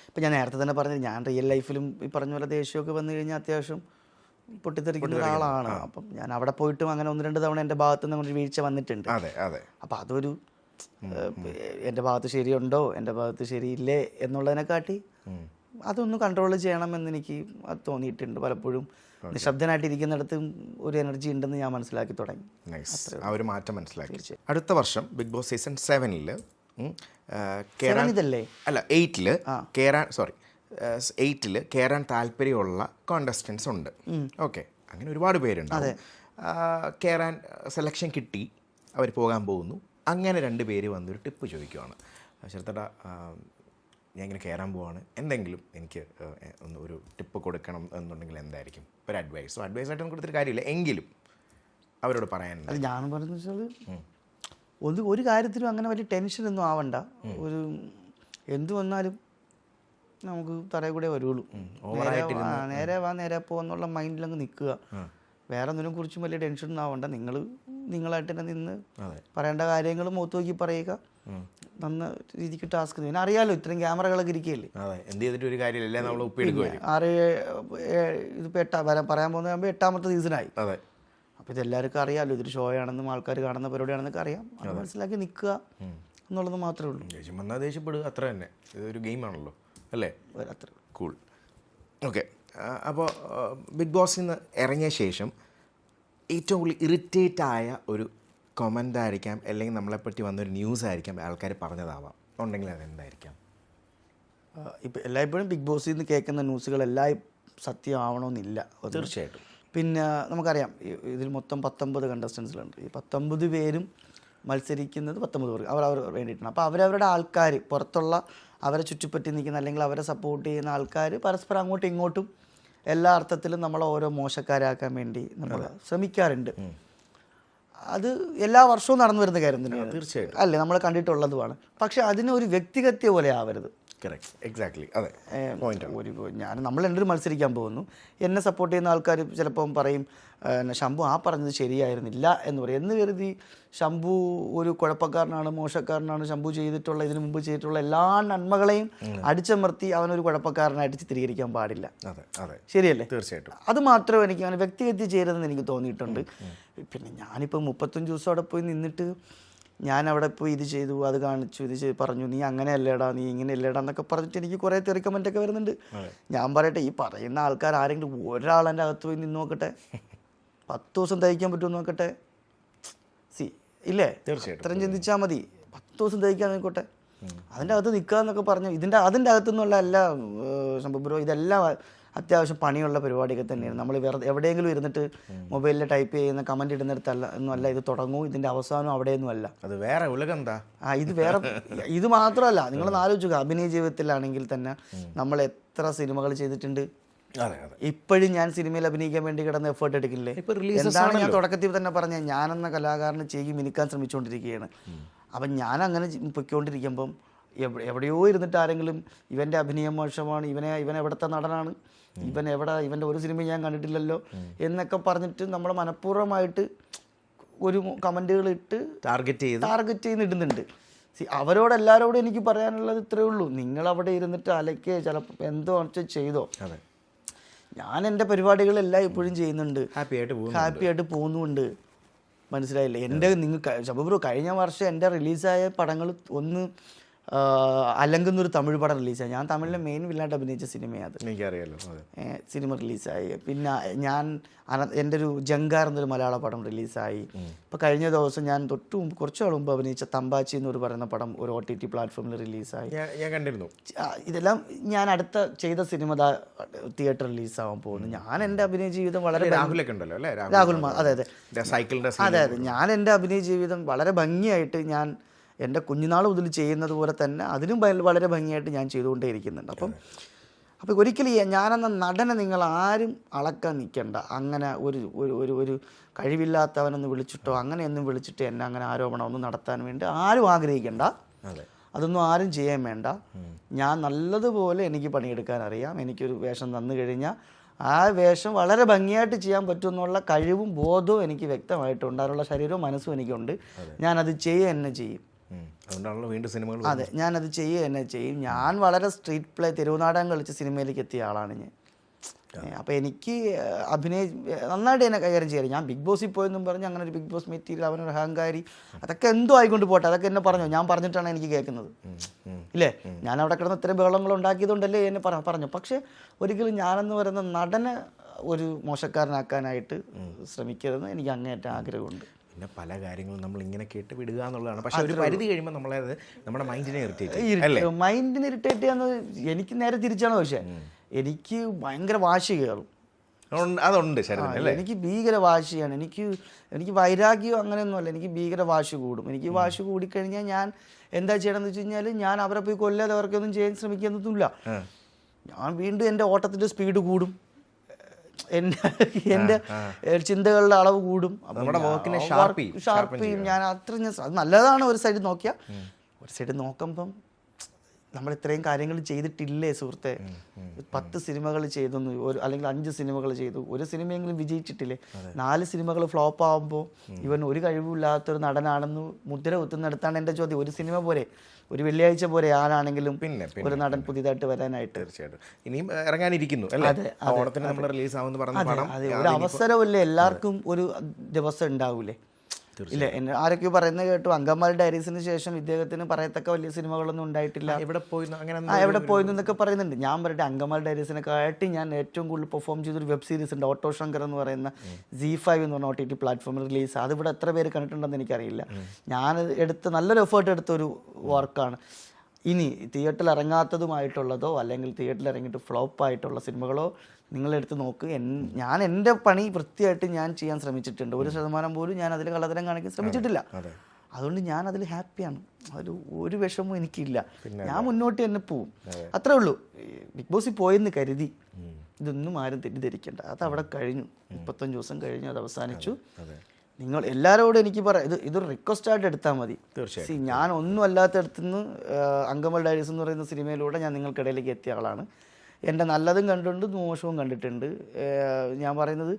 ഇപ്പം ഞാൻ നേരത്തെ തന്നെ പറഞ്ഞത്, ഞാൻ റിയൽ ലൈഫിലും ഈ പറഞ്ഞ പോലെ ദേഷ്യമൊക്കെ വന്നു കഴിഞ്ഞാൽ അത്യാവശ്യം പൊട്ടിത്തെറിക്കുന്ന ഒരാളാണ്. അപ്പം ഞാൻ അവിടെ പോയിട്ടും അങ്ങനെ 1-2 തവണ എൻ്റെ ഭാഗത്തു നിന്ന് ഒരു വീഴ്ച വന്നിട്ടുണ്ട്. അപ്പം അതൊരു എൻ്റെ ഭാഗത്ത് ശരിയുണ്ടോ, എൻ്റെ ഭാഗത്ത് ശരിയില്ലേ എന്നുള്ളതിനെക്കാട്ടി അതൊന്ന് കൺട്രോൾ ചെയ്യണമെന്ന് എനിക്ക് അത് തോന്നിയിട്ടുണ്ട്. പലപ്പോഴും നിശബ്ദനായിട്ടിരിക്കുന്നിടത്ത് ഒരു എനർജി ഉണ്ടെന്ന് ഞാൻ മനസ്സിലാക്കി തുടങ്ങി. ആ ഒരു മാറ്റം മനസ്സിലാക്കി. അടുത്ത വർഷം ബിഗ് ബോസ് സീസൺ 7 8 കയറാൻ താല്പര്യമുള്ള കോണ്ടസ്റ്റൻസ് ഉണ്ട്. ഓക്കെ, അങ്ങനെ ഒരുപാട് പേരുണ്ട്. കയറാൻ സെലക്ഷൻ കിട്ടി, അവർ പോകാൻ പോകുന്നു. അങ്ങനെ 2 പേര് വന്നൊരു ടിപ്പ് ചോദിക്കുവാണ്. ശരത്തേട്ടാ, ഞാൻ ഇങ്ങനെ കയറാൻ പോവാണ്, എന്തെങ്കിലും എനിക്ക് ഒരു ടിപ്പ് കൊടുക്കണം എന്നുണ്ടെങ്കിൽ എന്തായിരിക്കും ഒരു അഡ്വൈസ്? അഡ്വൈസായിട്ടൊന്നും കൊടുത്തിട്ട് കാര്യമില്ല, എങ്കിലും അവരോട് പറയാനുണ്ട്. അത് ഞാൻ പറയുന്നത് വെച്ചാൽ ഒരു കാര്യത്തിലും അങ്ങനെ വലിയ ടെൻഷനൊന്നും ആവണ്ട. ഒരു എന്ത് വന്നാലും നമുക്ക് തറയിൽ കൂടെ വരുള്ളൂ. നേരെ പോകാന്നുള്ള മൈൻഡിലങ്ങ് നിൽക്കുക. വേറെ ഒന്നിനും കുറിച്ചും വലിയ ടെൻഷനൊന്നും ആവണ്ട. നിങ്ങളായിട്ട് തന്നെ നിന്ന് പറയേണ്ട കാര്യങ്ങൾ മുഖത്ത് നോക്കി പറയുക. നന്ന രീതിക്ക് ടാസ്ക്. പിന്നെ അറിയാലോ, ഇത്രയും ക്യാമറകളൊക്കെ ഇരിക്കുകയല്ലേ, എന്ത് ചെയ്തിട്ട് ഒരു കാര്യമില്ല, നമ്മൾ ഇതിപ്പോൾ പറയാൻ പോകുന്ന 8ാമത്തെ സീസണായി. അപ്പോൾ ഇതെല്ലാവർക്കും അറിയാമല്ലോ, ഇതൊരു ഷോ ആണെന്നും ആൾക്കാർ കാണുന്ന പരിപാടിയാണെന്നൊക്കെ അറിയാം. അത് മനസ്സിലാക്കി നിൽക്കുക എന്നുള്ളത് മാത്രമേ ഉള്ളൂ. ദേഷ്യം വന്നാൽ ദേഷ്യപ്പെടുക, അത്ര തന്നെ. ഇതൊരു ഗെയിമാണല്ലോ, അല്ലേ? അത്ര കൂൾ. ഓക്കെ, അപ്പോൾ ബിഗ് ബോസിൽ നിന്ന് ഇറങ്ങിയ ശേഷം ഏറ്റവും കൂടുതൽ ഇറിറ്റേറ്റ് ആയ ഒരു കമൻ്റ് ആയിരിക്കാം, അല്ലെങ്കിൽ നമ്മളെപ്പറ്റി വന്നൊരു ന്യൂസ് ആയിരിക്കാം, ആൾക്കാർ പറഞ്ഞതാവാം, ഉണ്ടെങ്കിൽ അതെന്തായിരിക്കാം? ഇപ്പം എല്ലായ്പ്പോഴും ബിഗ് ബോസിൽ നിന്ന് കേൾക്കുന്ന ന്യൂസുകളെല്ലാം സത്യമാവണമെന്നില്ല. തീർച്ചയായിട്ടും. പിന്നെ നമുക്കറിയാം, ഇതിൽ മൊത്തം 19 കണ്ടസ്റ്റൻസിലുണ്ട്. ഈ 19 പേരും മത്സരിക്കുന്നത് 19 പേർക്ക് അവർ വേണ്ടിയിട്ടാണ്. അപ്പോൾ അവരവരുടെ ആൾക്കാർ, പുറത്തുള്ള അവരെ ചുറ്റിപ്പറ്റി നിൽക്കുന്ന അല്ലെങ്കിൽ അവരെ സപ്പോർട്ട് ചെയ്യുന്ന ആൾക്കാർ പരസ്പരം അങ്ങോട്ടും ഇങ്ങോട്ടും എല്ലാ അർത്ഥത്തിലും നമ്മളെ ഓരോ മോശക്കാരാക്കാൻ വേണ്ടി നമ്മൾ ശ്രമിക്കാറുണ്ട്. അത് എല്ലാ വർഷവും നടന്നു വരുന്ന കാര്യം തന്നെയാണ്. തീർച്ചയായിട്ടും. അല്ലേ, നമ്മൾ കണ്ടിട്ടുള്ളതുമാണ്. പക്ഷെ അതിനെ ഒരു വ്യക്തിഗത പോലെ ആവരുത്. എക്സാക്ട്ലി, അതെ. നമ്മൾ രണ്ടുപേരും മത്സരിക്കാൻ പോകുന്നു. എന്നെ സപ്പോർട്ട് ചെയ്യുന്ന ആൾക്കാർ ചിലപ്പം പറയും, ശംഭു ആ പറഞ്ഞത് ശരിയായിരുന്നില്ല എന്ന് പറയും. എന്ന് കരുതി ശംഭു ഒരു കുഴപ്പക്കാരനാണ്, മോശക്കാരനാണ്, ശംഭു ഇതിനു മുമ്പ് ചെയ്തിട്ടുള്ള എല്ലാ നന്മകളെയും അടിച്ചമർത്തി അവനൊരു കുഴപ്പക്കാരനായിട്ട് ചിത്രീകരിക്കാൻ പാടില്ല. ശരിയല്ലേ? തീർച്ചയായിട്ടും. അത് മാത്രമേ എനിക്ക് അങ്ങനെ വ്യക്തിഗത ചേരുന്നെന്ന് എനിക്ക് തോന്നിയിട്ടുണ്ട്. പിന്നെ ഞാനിപ്പോൾ 35 ദിവസം അവിടെ പോയി നിന്നിട്ട് ഞാൻ അവിടെ പോയി ഇത് ചെയ്തു, അത് കാണിച്ചു, പറഞ്ഞു, നീ അങ്ങനെ അല്ലേടാ, നീ ഇങ്ങനെ അല്ലേടാ എന്നൊക്കെ പറഞ്ഞിട്ട് എനിക്ക് കുറേ തെറി കമൻ്റൊക്കെ വരുന്നുണ്ട്. ഞാൻ പറയട്ടെ, ഈ പറയുന്ന ആൾക്കാർ ആരെങ്കിലും ഒരാളെൻ്റെ അകത്ത് പോയി നിന്ന് നോക്കട്ടെ, 10 ദിവസം തയ്ക്കാൻ പറ്റുമെന്ന് നോക്കട്ടെ. ഇല്ലേ? തീർച്ചയായിട്ടും. അത്രയും ചിന്തിച്ചാൽ മതി. 10 ദിവസം തയ്ക്കാൻ നോക്കട്ടെ, അതിൻ്റെ അകത്ത് നിൽക്കുക എന്നൊക്കെ പറഞ്ഞു. അതിൻ്റെ അകത്തുനിന്നുള്ള എല്ലാ സംഭവം ഇതെല്ലാം അത്യാവശ്യം പണിയുള്ള പരിപാടിയൊക്കെ തന്നെയാണ്. നമ്മൾ വെറുതെ എവിടെയെങ്കിലും ഇരുന്നിട്ട് മൊബൈലിൽ ടൈപ്പ് ചെയ്യുന്ന കമൻറ്റ് ഇടുന്നിടത്തല്ല ഒന്നുമല്ല ഇത് തുടങ്ങും, ഇതിൻ്റെ അവസാനം അവിടെയൊന്നും അല്ല. അത് വേറെ ഉലകം എന്താ? ഇത് മാത്രമല്ല, നിങ്ങൾ ആലോചിക്കുക, അഭിനയ ജീവിതത്തിലാണെങ്കിൽ തന്നെ നമ്മൾ എത്ര സിനിമകൾ ചെയ്തിട്ടുണ്ട്. ഇപ്പോഴും ഞാൻ സിനിമയിൽ അഭിനയിക്കാൻ വേണ്ടി കിടന്ന് എഫേർട്ട് എടുക്കില്ലേ? എന്താണ് ഞാൻ തുടക്കത്തിൽ തന്നെ പറഞ്ഞത്, ഞാനെന്ന കലാകാരനെ ചെയ്യും മിനിക്കാൻ ശ്രമിച്ചുകൊണ്ടിരിക്കുകയാണ്. അപ്പം ഞാൻ അങ്ങനെ പൊയ്ക്കൊണ്ടിരിക്കുമ്പം എവിടെയോ ഇരുന്നിട്ട് ആരെങ്കിലും ഇവൻ്റെ അഭിനയം മോശമാണ്, ഇവൻ എവിടുത്തെ നടനാണ്, ഇവൻ്റെ ഒരു സിനിമ ഞാൻ കണ്ടിട്ടില്ലല്ലോ എന്നൊക്കെ പറഞ്ഞിട്ട് നമ്മൾ മനഃപൂർവ്വമായിട്ട് ഒരു കമൻറ്റുകൾ ഇട്ട് ടാർഗറ്റ് ചെയ്ത് ഇടുന്നുണ്ട്. അവരോടെല്ലാവരോടും എനിക്ക് പറയാനുള്ളത് ഇത്രയേ ഉള്ളൂ, നിങ്ങളവിടെ ഇരുന്നിട്ട് അലയ്ക്ക് ചിലപ്പോൾ എന്തോ ചെയ്തോ. ഞാൻ എൻ്റെ പരിപാടികളെല്ലാം ഇപ്പോഴും ചെയ്യുന്നുണ്ട്, ഹാപ്പി ആയിട്ട് പോകുന്നുണ്ട്. മനസ്സിലായില്ലേ? ശബബ്രോ കഴിഞ്ഞ വർഷം എൻ്റെ റിലീസായ പടങ്ങൾ ഒന്ന് അലങ്കുന്നൊരു തമിഴ് പടം റിലീസായി. ഞാൻ തമിഴിലെ മെയിൻ വില്ലായിട്ട് അഭിനയിച്ച സിനിമയാണ്. എനിക്കറിയാലോ. സിനിമ റിലീസായി. പിന്നെ എൻ്റെ ഒരു ജങ്കാർ എന്നൊരു മലയാള പടം റിലീസായി. ഇപ്പോൾ കഴിഞ്ഞ ദിവസം ഞാൻ കുറച്ച് നാൾ മുമ്പ് അഭിനയിച്ച തമ്പാച്ചി എന്നൊരു പറയുന്ന പടം ഒരു OTT പ്ലാറ്റ്ഫോമിൽ റിലീസായി. ഞാൻ കണ്ടിരുന്നു. ഇതെല്ലാം ഞാൻ അടുത്ത ചെയ്ത സിനിമ തിയേറ്റർ റിലീസാവാൻ പോകുന്നു. ഞാൻ എൻ്റെ അഭിനയ ജീവിതം വളരെ രാഹുൽ, അതെ, ഞാൻ എൻ്റെ അഭിനയ ജീവിതം വളരെ ഭംഗിയായിട്ട് ഞാൻ എൻ്റെ കുഞ്ഞുനാൾ മുതൽ ചെയ്യുന്നത് പോലെ തന്നെ അതിനും വളരെ ഭംഗിയായിട്ട് ഞാൻ ചെയ്തുകൊണ്ടേയിരിക്കുന്നുണ്ട്. അപ്പോൾ ഒരിക്കലും ഞാനെന്ന നടനെ നിങ്ങൾ ആരും അളക്കാൻ നിൽക്കണ്ട. അങ്ങനെ ഒരു കഴിവില്ലാത്തവനെന്ന് വിളിച്ചിട്ടോ അങ്ങനെയൊന്നും വിളിച്ചിട്ട് എന്നെ അങ്ങനെ ആരോപണമൊന്നും നടത്താൻ വേണ്ടി ആരും ആഗ്രഹിക്കണ്ട. അതൊന്നും ആരും ചെയ്യാൻ വേണ്ട. ഞാൻ നല്ലതുപോലെ എനിക്ക് പണിയെടുക്കാൻ അറിയാം. എനിക്കൊരു വേഷം തന്നു കഴിഞ്ഞാൽ ആ വേഷം വളരെ ഭംഗിയായിട്ട് ചെയ്യാൻ പറ്റുമെന്നുള്ള കഴിവും ബോധവും എനിക്ക് വ്യക്തമായിട്ടുണ്ട്. അതിനുള്ള ശരീരവും മനസ്സും എനിക്കുണ്ട്. ഞാനത് തന്നെ ചെയ്യും. അതുകൊണ്ടാണല്ലോ വീണ്ടും സിനിമകൾ. അതെ, ഞാനത് തന്നെ ചെയ്യും. ഞാൻ വളരെ സ്ട്രീറ്റ് പ്ലേ തെരുവുനാടകം കളിച്ച് സിനിമയിലേക്ക് എത്തിയ ആളാണ് ഞാൻ. അപ്പോൾ എനിക്ക് നന്നായിട്ട് എന്നെ കൈകാര്യം ചെയ്യാം. ഞാൻ ബിഗ് ബോസിൽ പോയെന്നും പറഞ്ഞ് അങ്ങനെ ഒരു ബിഗ് ബോസ് മെറ്റീരിയൽ, അവനൊരു അഹങ്കാരി, അതൊക്കെ എന്തോ ആയിക്കൊണ്ട് പോട്ടെ. അതൊക്കെ എന്നെ പറഞ്ഞോ, ഞാൻ പറഞ്ഞിട്ടാണ് എനിക്ക് കേൾക്കുന്നത്, ഇല്ലേ? ഞാൻ അവിടെ കിടന്ന് ഇത്രയും ബഹളങ്ങൾ ഉണ്ടാക്കിയതുകൊണ്ടല്ലേ എന്നെ പറഞ്ഞു. പക്ഷേ ഒരിക്കലും ഞാനെന്ന് പറയുന്ന നടനെ ഒരു മോശക്കാരനാക്കാനായിട്ട് ശ്രമിക്കരുതെന്ന് എനിക്ക് അങ്ങേയറ്റം ആഗ്രഹമുണ്ട്. പിന്നെ പല കാര്യങ്ങളും നമ്മൾ ഇങ്ങനെ കേട്ട് വിടുക എന്നുള്ളതാണ്. പക്ഷെ ഒരു പരിധി കഴിയുമ്പോൾ നമ്മളത് നമ്മുടെ മൈൻഡിനെ ഇറിറ്റേറ്റ് ചെയ്യാന്ന് എനിക്ക് നേരെ തിരിച്ചാണ്. പക്ഷേ എനിക്ക് ഭയങ്കര വാശി കയറും. അതുണ്ട് ശരദിന് അല്ലേ? എനിക്ക് ഭീകര വാശിയാണ്. എനിക്ക് വൈരാഗ്യം അങ്ങനെയൊന്നുമല്ല, എനിക്ക് ഭീകര വാശി കൂടും. എനിക്ക് വാശി കൂടിക്കഴിഞ്ഞാൽ ഞാൻ എന്താ ചെയ്യണമെന്ന് വെച്ച് കഴിഞ്ഞാൽ ഞാൻ അവരെ പോയി കൊല്ലാതെ അവർക്കൊന്നും ചെയ്യാൻ ശ്രമിക്കുന്നൊന്നുമില്ല. ഞാൻ വീണ്ടും എൻ്റെ ഓട്ടത്തിൻ്റെ സ്പീഡ് കൂടും, എൻ്റെ ചിന്തകളുടെ അളവ് കൂടും, ഷാർപ്പ് ഞാൻ അത്ര അത് നല്ലതാണ് ഒരു സൈഡ് നോക്കിയാൽ. ഒരു സൈഡ് നോക്കുമ്പം നമ്മൾ ഇത്രയും കാര്യങ്ങൾ ചെയ്തിട്ടില്ലേ സുഹൃത്തെ? 10 സിനിമകൾ ചെയ്തു, അല്ലെങ്കിൽ 5 സിനിമകൾ ചെയ്തു, ഒരു സിനിമയെങ്കിലും വിജയിച്ചിട്ടില്ലേ? 4 സിനിമകൾ ഫ്ലോപ്പ് ആകുമ്പോൾ ഇവൻ ഒരു കഴിവില്ലാത്തൊരു നടനാണെന്ന് മുദ്ര കുത്തുന്നിടത്താണ് എൻ്റെ ചോദ്യം. ഒരു സിനിമ പോരെ, ഒരു വെള്ളിയാഴ്ച പോരെ ആരാണെങ്കിലും ഒരു നടൻ പുതിയതായിട്ട് വരാനായിട്ട്? തീർച്ചയായിട്ടും ഇനിയും ഇറങ്ങാനിരിക്കുന്നു അല്ലേ? ഓണത്തിന് നമ്മൾ റിലീസ് ആവുമെന്ന് പറഞ്ഞ പടം ഒരു അവസരമല്ലേ, എല്ലാവർക്കും ഒരു ദിവസം ഉണ്ടാവൂലേ? ഇല്ല, എന്നെ ആരൊക്കെയോ പറയുന്നത് കേട്ടു, അങ്കമാലി ഡയറീസിന് ശേഷം ഇദ്ദേഹത്തിന് പറയത്തക്ക വലിയ സിനിമകളൊന്നും ഉണ്ടായിട്ടില്ല, എവിടെ പോയി എന്നൊക്കെ പറയുന്നുണ്ട്. ഞാൻ പറയട്ടെ, അങ്കമാലി ഡയറീസിനെക്കാട്ടി ഞാൻ ഏറ്റവും കൂടുതൽ പെർഫോം ചെയ്തൊരു വെബ് സീരീസ് ഉണ്ട്, ഓട്ടോ ശങ്കർ എന്ന് പറയുന്ന ZEE5 എന്ന് പറഞ്ഞ OTT പ്ലാറ്റ്ഫോമിൽ റിലീസ്. അതിവിടെ എത്ര പേര് കണ്ടിട്ടുണ്ടെന്ന് എനിക്കറിയില്ല. ഞാൻ നല്ലൊരു എഫേർട്ട് എടുത്തൊരു വർക്കാണ്. ഇനി തിയേറ്ററിൽ ഇറങ്ങാത്തതുമായിട്ടുള്ളതോ അല്ലെങ്കിൽ തിയേറ്ററിൽ ഇറങ്ങിയിട്ട് ഫ്ലോപ്പായിട്ടുള്ള സിനിമകളോ നിങ്ങളെടുത്ത് നോക്ക്. ഞാൻ എൻ്റെ പണി വൃത്തിയായിട്ട് ഞാൻ ചെയ്യാൻ ശ്രമിച്ചിട്ടുണ്ട്. 1% പോലും ഞാൻ അതിൽ കള്ളത്തരം കാണിക്കാൻ ശ്രമിച്ചിട്ടില്ല. അതുകൊണ്ട് ഞാൻ അതിൽ ഹാപ്പിയാണ്. ഒരു വിഷമവും എനിക്കില്ല. ഞാൻ മുന്നോട്ട് തന്നെ പോവും, അത്രേ ഉള്ളൂ. ബിഗ് ബോസിൽ പോയെന്ന് കരുതി ഇതൊന്നും ആരും തെറ്റിദ്ധരിക്കേണ്ട. അത് അവിടെ കഴിഞ്ഞു. 35 ദിവസം കഴിഞ്ഞു, അത് അവസാനിച്ചു. നിങ്ങൾ എല്ലാവരോടും എനിക്ക് പറയാം, ഇതൊരു റിക്വസ്റ്റായിട്ട് എടുത്താൽ മതി. ഞാൻ ഒന്നും അല്ലാത്തടത്തുനിന്ന് അങ്കമാലി ഡയറീസ് എന്ന് പറയുന്ന സിനിമയിലൂടെ ഞാൻ നിങ്ങൾക്കിടയിലേക്ക് എത്തിയ ആളാണ്. എൻ്റെ നല്ലതും കണ്ടിട്ടുണ്ട്, മോശവും കണ്ടിട്ടുണ്ട്. ഞാൻ പറയുന്നത്,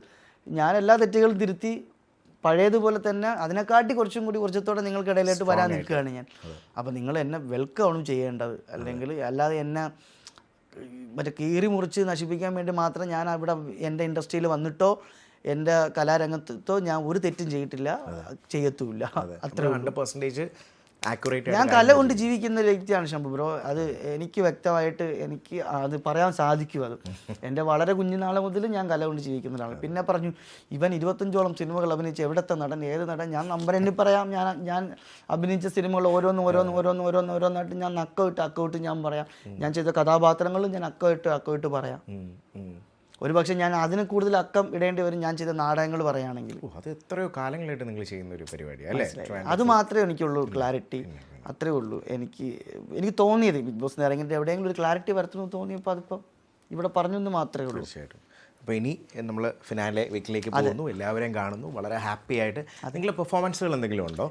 ഞാൻ എല്ലാ തെറ്റുകളും തിരുത്തി പഴയതുപോലെ തന്നെ അതിനെക്കാട്ടി കുറച്ചും കൂടി ഊർജ്ജത്തോടെ നിങ്ങൾക്കിടയിലായിട്ട് വരാൻ നിൽക്കുകയാണ് ഞാൻ. അപ്പോൾ നിങ്ങൾ എന്നെ വെൽക്കമാണ് ചെയ്യേണ്ടത്. അല്ലെങ്കിൽ അല്ലാതെ എന്നെ മറ്റേ കീറി മുറിച്ച് നശിപ്പിക്കാൻ വേണ്ടി മാത്രം ഞാൻ അവിടെ എൻ്റെ ഇൻഡസ്ട്രിയിൽ വന്നിട്ടോ എൻ്റെ കലാരംഗത്തോ ഞാൻ ഒരു തെറ്റും ചെയ്തിട്ടില്ല, ചെയ്യത്തുമില്ല. അത്ര 100% ആക്യുറേറ്റ്. ഞാൻ കല കൊണ്ട് ജീവിക്കുന്ന ഒരു വ്യക്തിയാണ് ശംഭു ബ്രോ. അത് എനിക്ക് വ്യക്തമായിട്ട് എനിക്ക് അത് പറയാൻ സാധിക്കും. അത് എൻ്റെ വളരെ കുഞ്ഞുനാളെ മുതൽ ഞാൻ കല കൊണ്ട് ജീവിക്കുന്നതാണ്. പിന്നെ പറഞ്ഞു, ഇവൻ 25ഓളം സിനിമകൾ അഭിനയിച്ച് എവിടത്തെ നടൻ, ഏത് നടൻ, ഞാൻ നമ്പർ എണ്ണി പറയാം. ഞാൻ അഭിനയിച്ച സിനിമകൾ ഓരോന്നായിട്ട് ഞാൻ അക്കമിട്ട് ഞാൻ പറയാം. ഞാൻ ചെയ്ത കഥാപാത്രങ്ങളും ഞാൻ അക്കമിട്ട് പറയാം. ഒരു പക്ഷേ ഞാൻ അതിന് കൂടുതൽ അക്കം ഇടേണ്ടി വരും ഞാൻ ചെയ്ത നാടകങ്ങൾ പറയുകയാണെങ്കിൽ. അത് എത്രയോ കാലങ്ങളായിട്ട് നിങ്ങൾ ചെയ്യുന്ന ഒരു പരിപാടി അല്ലേ? അത് മാത്രമേ എനിക്കുള്ളൂ ക്ലാരിറ്റി. അത്രേ ഉള്ളൂ എനിക്ക് തോന്നിയത്. ബിഗ് ബോസിന് ഇറങ്ങിയിട്ട് എവിടെയെങ്കിലും ഒരു ക്ലാരിറ്റി വരുത്തണമെന്ന് തോന്നിയപ്പോൾ അതിപ്പോൾ ഇവിടെ പറഞ്ഞെന്ന് മാത്രമേ ഉള്ളൂ. തീർച്ചയായിട്ടും. അപ്പോൾ ഇനി നമ്മൾ ഫിനാലെ വീക്കിലേക്ക് പോകുന്നു, എല്ലാവരെയും കാണുന്നു, വളരെ ഹാപ്പി ആയിട്ട്. നിങ്ങളുടെ പെർഫോമൻസുകൾ എന്തെങ്കിലും ഉണ്ടോ?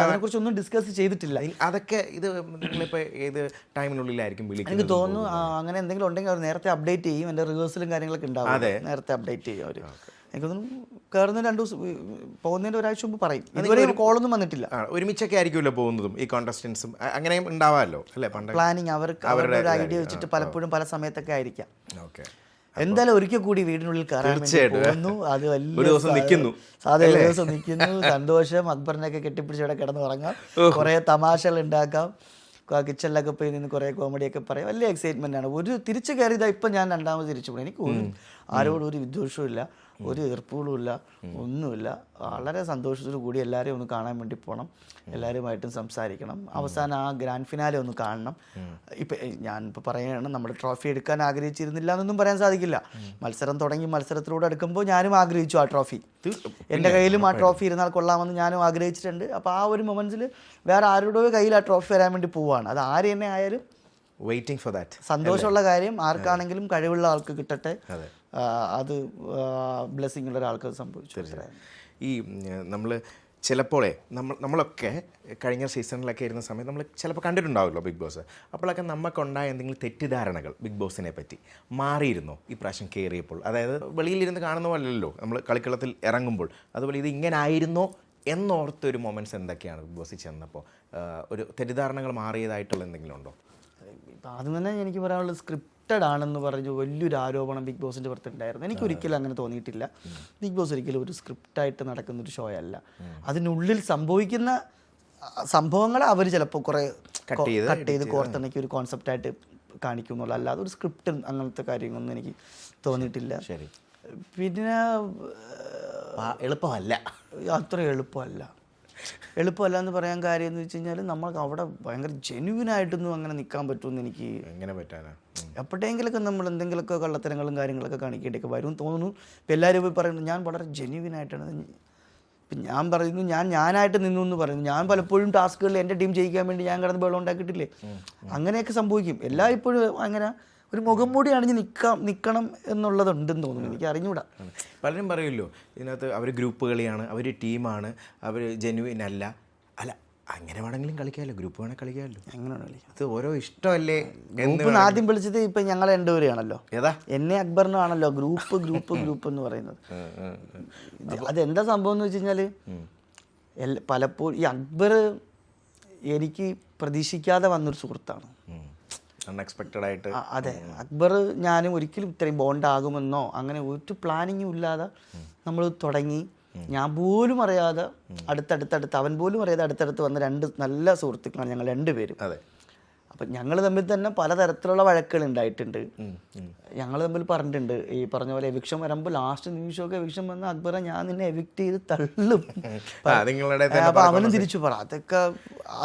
അതിനെക്കുറിച്ചൊന്നും ഡിസ്കസ് ചെയ്തിട്ടില്ല. അതൊക്കെ ഇത് നിങ്ങളിപ്പോൾ ഏത് ടൈമിനുള്ളിലായിരിക്കും വിളിക്കുന്നത്? എനിക്ക് തോന്നുന്നു അങ്ങനെ എന്തെങ്കിലും ഉണ്ടെങ്കിൽ അവർ നേരത്തെ അപ്ഡേറ്റ് ചെയ്യും. എൻ്റെ റിഹേഴ്സലും കാര്യങ്ങളൊക്കെ ഉണ്ടാവും, നേരത്തെ അപ്ഡേറ്റ് ചെയ്യും അവർ. എനിക്ക് തോന്നുന്നു കയറുന്ന 2 ദിവസം പോകുന്നതിൻ്റെ ഒരാഴ്ച മുമ്പ് പറയും. ഇതുവരെ കോളൊന്നും വന്നിട്ടില്ല. ഒരുമിച്ചൊക്കെ ആയിരിക്കുമല്ലോ പോകുന്നതും ഈ കോൺടെസ്റ്റൻസും, അങ്ങനെയും ഉണ്ടാവാമല്ലോ അല്ലേ? പ്ലാനിങ് അവരുടെ ഒരു ഐഡിയ വെച്ചിട്ട് പലപ്പോഴും പല സമയത്തൊക്കെ ആയിരിക്കാം. എന്തായാലും ഒരിക്കൽ കൂടി വീടിനുള്ളിൽ കയറാൻ പോകുന്നു. അത് വലിയ ദിവസം നിൽക്കുന്നു, സന്തോഷം. അക്ബറിനെയൊക്കെ കെട്ടിപ്പിടിച്ച് ഇവിടെ കിടന്ന് ഉറങ്ങാം, കുറേ തമാശകൾ ഉണ്ടാക്കാം, കിച്ചണിലൊക്കെ പോയി നിന്ന് കുറേ കോമഡിയൊക്കെ പറയാം. വലിയ എക്സൈറ്റ്മെൻ്റ് ആണ്. ഒരു തിരിച്ചു കയറിയതാ. ഇപ്പം ഞാൻ രണ്ടാമത് തിരിച്ചു പോകണം. എനിക്ക് ആരോടും ഒരു വിദ്വേഷവും ഇല്ല, ഒരു എതിർപ്പുകളും ഇല്ല, ഒന്നുമില്ല. വളരെ സന്തോഷത്തോടു കൂടി എല്ലാവരെയും ഒന്ന് കാണാൻ വേണ്ടി പോകണം, എല്ലാവരുമായിട്ടും സംസാരിക്കണം. അവസാനം ആ ഗ്രാൻഡ് ഫിനാലെ ഒന്ന് കാണണം. ഇപ്പം ഞാനിപ്പോൾ പറയുകയാണ്, നമ്മൾ ട്രോഫി എടുക്കാൻ ആഗ്രഹിച്ചിരുന്നില്ല എന്നൊന്നും പറയാൻ സാധിക്കില്ല. മത്സരം തുടങ്ങി മത്സരത്തിലൂടെ എടുക്കുമ്പോൾ ഞാനും ആഗ്രഹിച്ചു ആ ട്രോഫി. എൻ്റെ കയ്യിലും ആ ട്രോഫി ഇരുന്നാൽ കൊള്ളാമെന്ന് ഞാനും ആഗ്രഹിച്ചിട്ടുണ്ട്. അപ്പോൾ ആ ഒരു മൊമെൻറ്റ്സിൽ വേറെ ആരുടെ കയ്യിൽ ആ ട്രോഫി വരാൻ വേണ്ടി പോവുകയാണ്. അത് ആര് തന്നെ ആയാലും വെയിറ്റിംഗ് ഫോർ ദാറ്റ്. സന്തോഷമുള്ള കാര്യം. ആർക്കാണെങ്കിലും കഴിവുള്ള ആൾക്ക് കിട്ടട്ടെ. അത് ബ്ലെസ്സിങ് ഉള്ള ഒരാൾക്ക് സംഭവിച്ചു. ഈ നമ്മൾ ചിലപ്പോഴേ നമ്മളൊക്കെ കഴിഞ്ഞ സീസണിലൊക്കെ ഇരുന്ന സമയത്ത് നമ്മൾ ചിലപ്പോൾ കണ്ടിട്ടുണ്ടാവുമല്ലോ ബിഗ് ബോസ്. അപ്പോഴൊക്കെ നമുക്കുണ്ടായ എന്തെങ്കിലും തെറ്റിദ്ധാരണകൾ ബിഗ് ബോസിനെ പറ്റി മാറിയിരുന്നോ ഈ പ്രാവശ്യം കയറിയപ്പോൾ? അതായത് വെളിയിലിരുന്ന് കാണുന്ന പോലെയല്ലോ നമ്മൾ കളിക്കളത്തിൽ ഇറങ്ങുമ്പോൾ. അതുപോലെ ഇത് ഇങ്ങനെ ആയിരുന്നോ എന്നോർത്തൊരു മൊമെൻറ്റ്സ് എന്തൊക്കെയാണ് ബിഗ് ബോസിൽ ചെന്നപ്പോൾ? ഒരു തെറ്റിദ്ധാരണകൾ മാറിയതായിട്ടുള്ള എന്തെങ്കിലും ഉണ്ടോ? ആദ്യം തന്നെ എനിക്ക് പറയാനുള്ളത്, സ്ക്രിപ്റ്റഡ് ആണെന്ന് പറഞ്ഞു വലിയൊരു ആരോപണം ബിഗ് ബോസിൻ്റെ പുറത്തുണ്ടായിരുന്നു. എനിക്കൊരിക്കലും അങ്ങനെ തോന്നിയിട്ടില്ല. ബിഗ് ബോസ് ഒരിക്കലും ഒരു സ്ക്രിപ്റ്റായിട്ട് നടക്കുന്നൊരു ഷോ അല്ല. അതിനുള്ളിൽ സംഭവിക്കുന്ന സംഭവങ്ങൾ അവർ ചിലപ്പോൾ കുറേ കട്ട് ചെയ്ത് കോർത്തിണക്കി ഒരു കോൺസെപ്റ്റായിട്ട് കാണിക്കുന്നുള്ളൂ. അല്ലാതെ ഒരു സ്ക്രിപ്റ്റ് അങ്ങനത്തെ കാര്യങ്ങളൊന്നും എനിക്ക് തോന്നിയിട്ടില്ല. പിന്നെ എളുപ്പമല്ല, അത്ര എളുപ്പമല്ല. എളുപ്പമല്ല എന്ന് പറയാൻ കാര്യം എന്ന് വെച്ച് കഴിഞ്ഞാൽ നമ്മൾക്ക് അവിടെ ഭയങ്കര ജെന്യുവിനായിട്ടൊന്നും അങ്ങനെ നിൽക്കാൻ പറ്റുമെന്ന് എനിക്ക് എങ്ങനെ പറ്റാനാ? എപ്പോഴെങ്കിലൊക്കെ നമ്മൾ എന്തെങ്കിലുമൊക്കെ കള്ളത്തരങ്ങളും കാര്യങ്ങളൊക്കെ കാണിക്കേണ്ടിയൊക്കെ വരും തോന്നുന്നു. ഇപ്പം എല്ലാവരും പോയി പറയുന്നത് ഞാൻ വളരെ ജെന്യുവിനായിട്ടാണ്. ഇപ്പം ഞാൻ പറയുന്നു ഞാനായിട്ട് നിന്നു എന്ന് പറയുന്നു. ഞാൻ പലപ്പോഴും ടാസ്കുകളിൽ എൻ്റെ ടീം ജയിക്കാൻ വേണ്ടി ഞാൻ കിടന്ന് വെള്ളം ഉണ്ടാക്കിയിട്ടില്ലേ. അങ്ങനെയൊക്കെ സംഭവിക്കും. എല്ലായ്പ്പോഴും അങ്ങനെ ഒരു മുഖം മൂടി അണിഞ്ഞ് നിൽക്കണം എന്നുള്ളതുണ്ടെന്ന് തോന്നുന്നു. എനിക്ക് അറിഞ്ഞുകൂടാ. പലരും പറയുമല്ലോ ഇതിനകത്ത് അവർ ഗ്രൂപ്പ് കളിയാണ്, അവർ ടീമാണ്, അവർ ജെന്യുവിൻ അല്ല. അല്ല, അങ്ങനെ വേണമെങ്കിലും കളിക്കാമല്ലോ, ഗ്രൂപ്പ് വേണമെങ്കിൽ കളിക്കാമല്ലോ. അങ്ങനെയാണ് കളിക്കാം. അത് ഓരോ ഇഷ്ടമല്ലേ. ഗ്രൂപ്പ് ആദ്യം വിളിച്ചത് ഇപ്പം ഞങ്ങൾ രണ്ടുപേരെയാണല്ലോ. ഏതാ? എന്നെ അക്ബറിനാണല്ലോ ഗ്രൂപ്പ് എന്ന് പറയുന്നത്. അതെന്താ സംഭവം എന്ന് വെച്ച് കഴിഞ്ഞാൽ പലപ്പോഴും ഈ അക്ബർ എനിക്ക് പ്രതീക്ഷിക്കാതെ വന്നൊരു സുഹൃത്താണ്. അൺഎക്സ്പെക്റ്റഡ് ആയിട്ട്. അതെ, അക്ബർ ഞാനും ഒരിക്കലും ഇത്രയും ബോണ്ടാകുമെന്നോ അങ്ങനെ ഒരു പ്ലാനിങ്ങും ഇല്ലാതെ നമ്മൾ തുടങ്ങി. ഞാൻ പോലും അറിയാതെ അടുത്തടുത്തടുത്ത്, അവൻ പോലും അറിയാതെ അടുത്തടുത്ത് വന്ന രണ്ട് നല്ല സുഹൃത്തുക്കളാണ് ഞങ്ങൾ രണ്ടുപേരും. അതെ. അപ്പം ഞങ്ങൾ തമ്മിൽ തന്നെ പലതരത്തിലുള്ള വഴക്കുകൾ ഉണ്ടായിട്ടുണ്ട്. ഞങ്ങൾ തമ്മിൽ പറഞ്ഞിട്ടുണ്ട് ഈ പറഞ്ഞ പോലെ എവിക്ഷൻ വരുമ്പോൾ ലാസ്റ്റ് നിമിഷമൊക്കെ എവിക്ഷൻ വന്ന അക്ബറെ ഞാൻ നിന്നെ എവിക്റ്റ് ചെയ്ത് തള്ളും. അപ്പം അവനും തിരിച്ചു പറ. അതൊക്കെ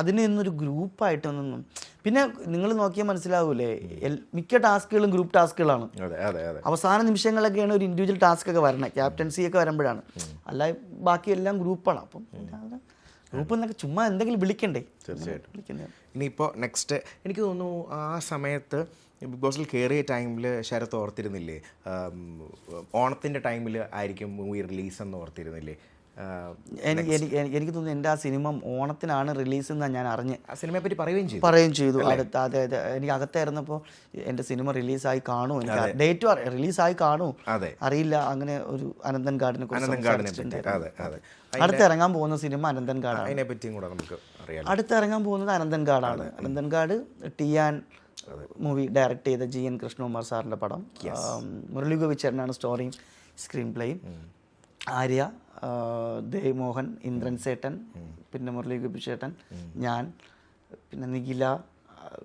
അതിന് ഇന്നൊരു ഗ്രൂപ്പായിട്ടൊന്നും. പിന്നെ നിങ്ങൾ നോക്കിയാൽ മനസ്സിലാവൂലേ, മിക്ക ടാസ്കുകളും ഗ്രൂപ്പ് ടാസ്കുകളാണ്. അവസാന നിമിഷങ്ങളൊക്കെയാണ് ഒരു ഇൻഡിവിജ്വൽ ടാസ്ക് ഒക്കെ വരണേ, ക്യാപ്റ്റൻസി ഒക്കെ വരുമ്പോഴാണ്. അല്ല ബാക്കിയെല്ലാം ഗ്രൂപ്പാണ്. അപ്പം ഗ്രൂപ്പ് എന്നൊക്കെ ചുമ്മാ എന്തെങ്കിലും വിളിക്കണ്ടേ? തീർച്ചയായിട്ടും വിളിക്കണ്ടേ. ഇനിയിപ്പോൾ നെക്സ്റ്റ് എനിക്ക് തോന്നുന്നു ആ സമയത്ത് ബിഗ് ബോസിൽ കയറിയ ടൈമിൽ ശരത്ത് ഓർത്തിരുന്നില്ലേ, ഓണത്തിൻ്റെ ടൈമിൽ ആയിരിക്കും മൂവി റിലീസെന്ന് ഓർത്തിരുന്നില്ലേ? എനിക്ക് തോന്നുന്നു എൻ്റെ ആ സിനിമ ഓണത്തിനാണ് റിലീസ് എന്നാണ് ഞാൻ അറിഞ്ഞ്. ആ സിനിമയെ പറ്റി പറയുകയും ചെയ്തു. അതെ, എനിക്ക് അകത്തായിരുന്നപ്പോൾ എൻ്റെ സിനിമ റിലീസായി കാണുമോ, എനിക്ക് ഡേറ്റ് റിലീസായി കാണുമോ അറിയില്ല. അങ്ങനെ ഒരു അനന്തൻ ഗാർഡിനെ കുറിച്ച് അടുത്തിറങ്ങാൻ പോകുന്ന സിനിമ അനന്തൻ ഗാർഡാണ്. അതിനെ പറ്റിയും കൂടെ നമുക്ക് അറിയാം. അടുത്തിറങ്ങാൻ പോകുന്നത് അനന്തൻ ഗാർഡാണ്. Ananthan guard Tiyaan movie direct ചെയ്ത GN കൃഷ്ണകുമാർ സാറിൻ്റെ പടം. മുരളി ഗോപിച്ചേട്ടനാണ് സ്റ്റോറിയും സ്ക്രീൻ പ്ലേയും. ആര്യ, ദേവ് മോഹൻ, ഇന്ദ്രൻ സേട്ടൻ, പിന്നെ മുരളി ഗോപി ചേട്ടൻ, ഞാൻ, പിന്നെ നിഖില,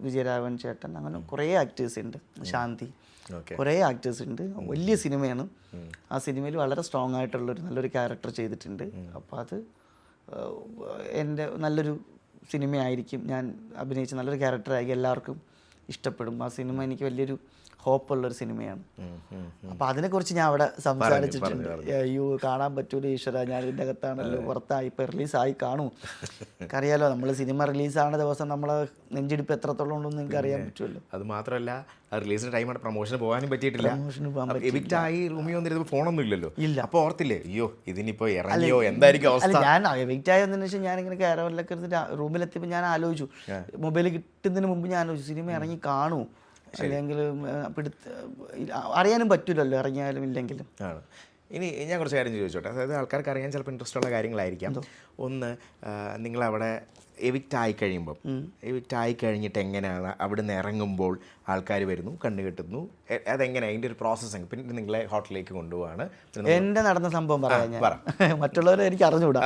വിജയരാഘവൻ ചേട്ടൻ, അങ്ങനെ കുറേ ആക്ടേഴ്സ് ഉണ്ട്. ശാന്തി, കുറേ ആക്ടേഴ്സ് ഉണ്ട്. വലിയ സിനിമയാണ്. ആ സിനിമയിൽ വളരെ സ്ട്രോങ് ആയിട്ടുള്ളൊരു നല്ലൊരു ക്യാരക്ടർ ചെയ്തിട്ടുണ്ട്. അപ്പോൾ അത് എൻ്റെ നല്ലൊരു സിനിമയായിരിക്കും. ഞാൻ അഭിനയിച്ച നല്ലൊരു ക്യാരക്ടറായിരിക്കും, എല്ലാവർക്കും ഇഷ്ടപ്പെടും. ആ സിനിമ എനിക്ക് വലിയൊരു ഹോപ്പുള്ളൊരു സിനിമയാണ്. അപ്പം അതിനെക്കുറിച്ച് ഞാൻ അവിടെ സംസാരിച്ചിട്ടുണ്ട്. അയ്യോ കാണാൻ പറ്റൂല ഈശ്വര, ഞാൻ ഇതിൻ്റെ അകത്താണല്ലോ, പുറത്തായി, ഇപ്പം റിലീസായി കാണൂ. എനിക്കറിയാലോ നമ്മൾ സിനിമ റിലീസാണ് ദിവസം നമ്മളെ നെഞ്ചിടിപ്പ് എത്രത്തോളം ഉണ്ടെന്ന് നിങ്ങൾക്ക് അറിയാൻ പറ്റുമല്ലോ. അത് മാത്രമല്ല റിലീസിൻ്റെ ടൈമാണ്, പ്രൊമോഷന് പോകാനും പറ്റിയിട്ടില്ല. എവിക്റ്റായി റൂമിൽ വന്നിരുന്നപ്പോൾ ഫോണൊന്നും ഇല്ലല്ലോ. അപ്പോൾ ഓർത്തില്ലേ അയ്യോ ഇതിനിപ്പോൾ ഇറങ്ങിയോ എന്തായിരിക്കും അവസ്ഥ? ഞാൻ എവിക്റ്റായി വന്നതിന് ശേഷം ഞാനിങ്ങനെ കാരവനിലൊക്കെ ഇരുന്നിട്ട് റൂമിലെത്തിയപ്പോൾ ഞാൻ ആലോചിച്ചു, മൊബൈൽ കിട്ടുന്നതിന് മുമ്പ് ഞാൻ ആലോചിച്ചു സിനിമ ഇറങ്ങി കാണൂ, അല്ലെങ്കിൽ അറിയാനും പറ്റില്ലല്ലോ ഇറങ്ങിയാലും ഇല്ലെങ്കിലും. ആണ്. ഇനി ഞാൻ കുറച്ച് കാര്യം ചോദിച്ചോട്ടെ. അതായത് ആൾക്കാർക്ക് അറിയാൻ ചിലപ്പോൾ ഇൻട്രസ്റ്റ് ഉള്ള കാര്യങ്ങളായിരിക്കാം. ഒന്ന്, നിങ്ങളവിടെ എവിക്റ്റ് ആയി കഴിഞ്ഞിട്ട് എങ്ങനെയാണ് അവിടെ നിന്ന് ഇറങ്ങുമ്പോൾ ആൾക്കാർ വരുന്നു, കണ്ടു കിട്ടുന്നു, അതെങ്ങനെ അതിൻ്റെ ഒരു പ്രോസസ്സ്? പിന്നെ നിങ്ങളെ ഹോട്ടലിലേക്ക് കൊണ്ടുപോവാണ്. എൻ്റെ നടന്ന സംഭവം പറയാം ഞാൻ, മറ്റുള്ളവരെ എനിക്ക് അറിഞ്ഞുകൂടാ.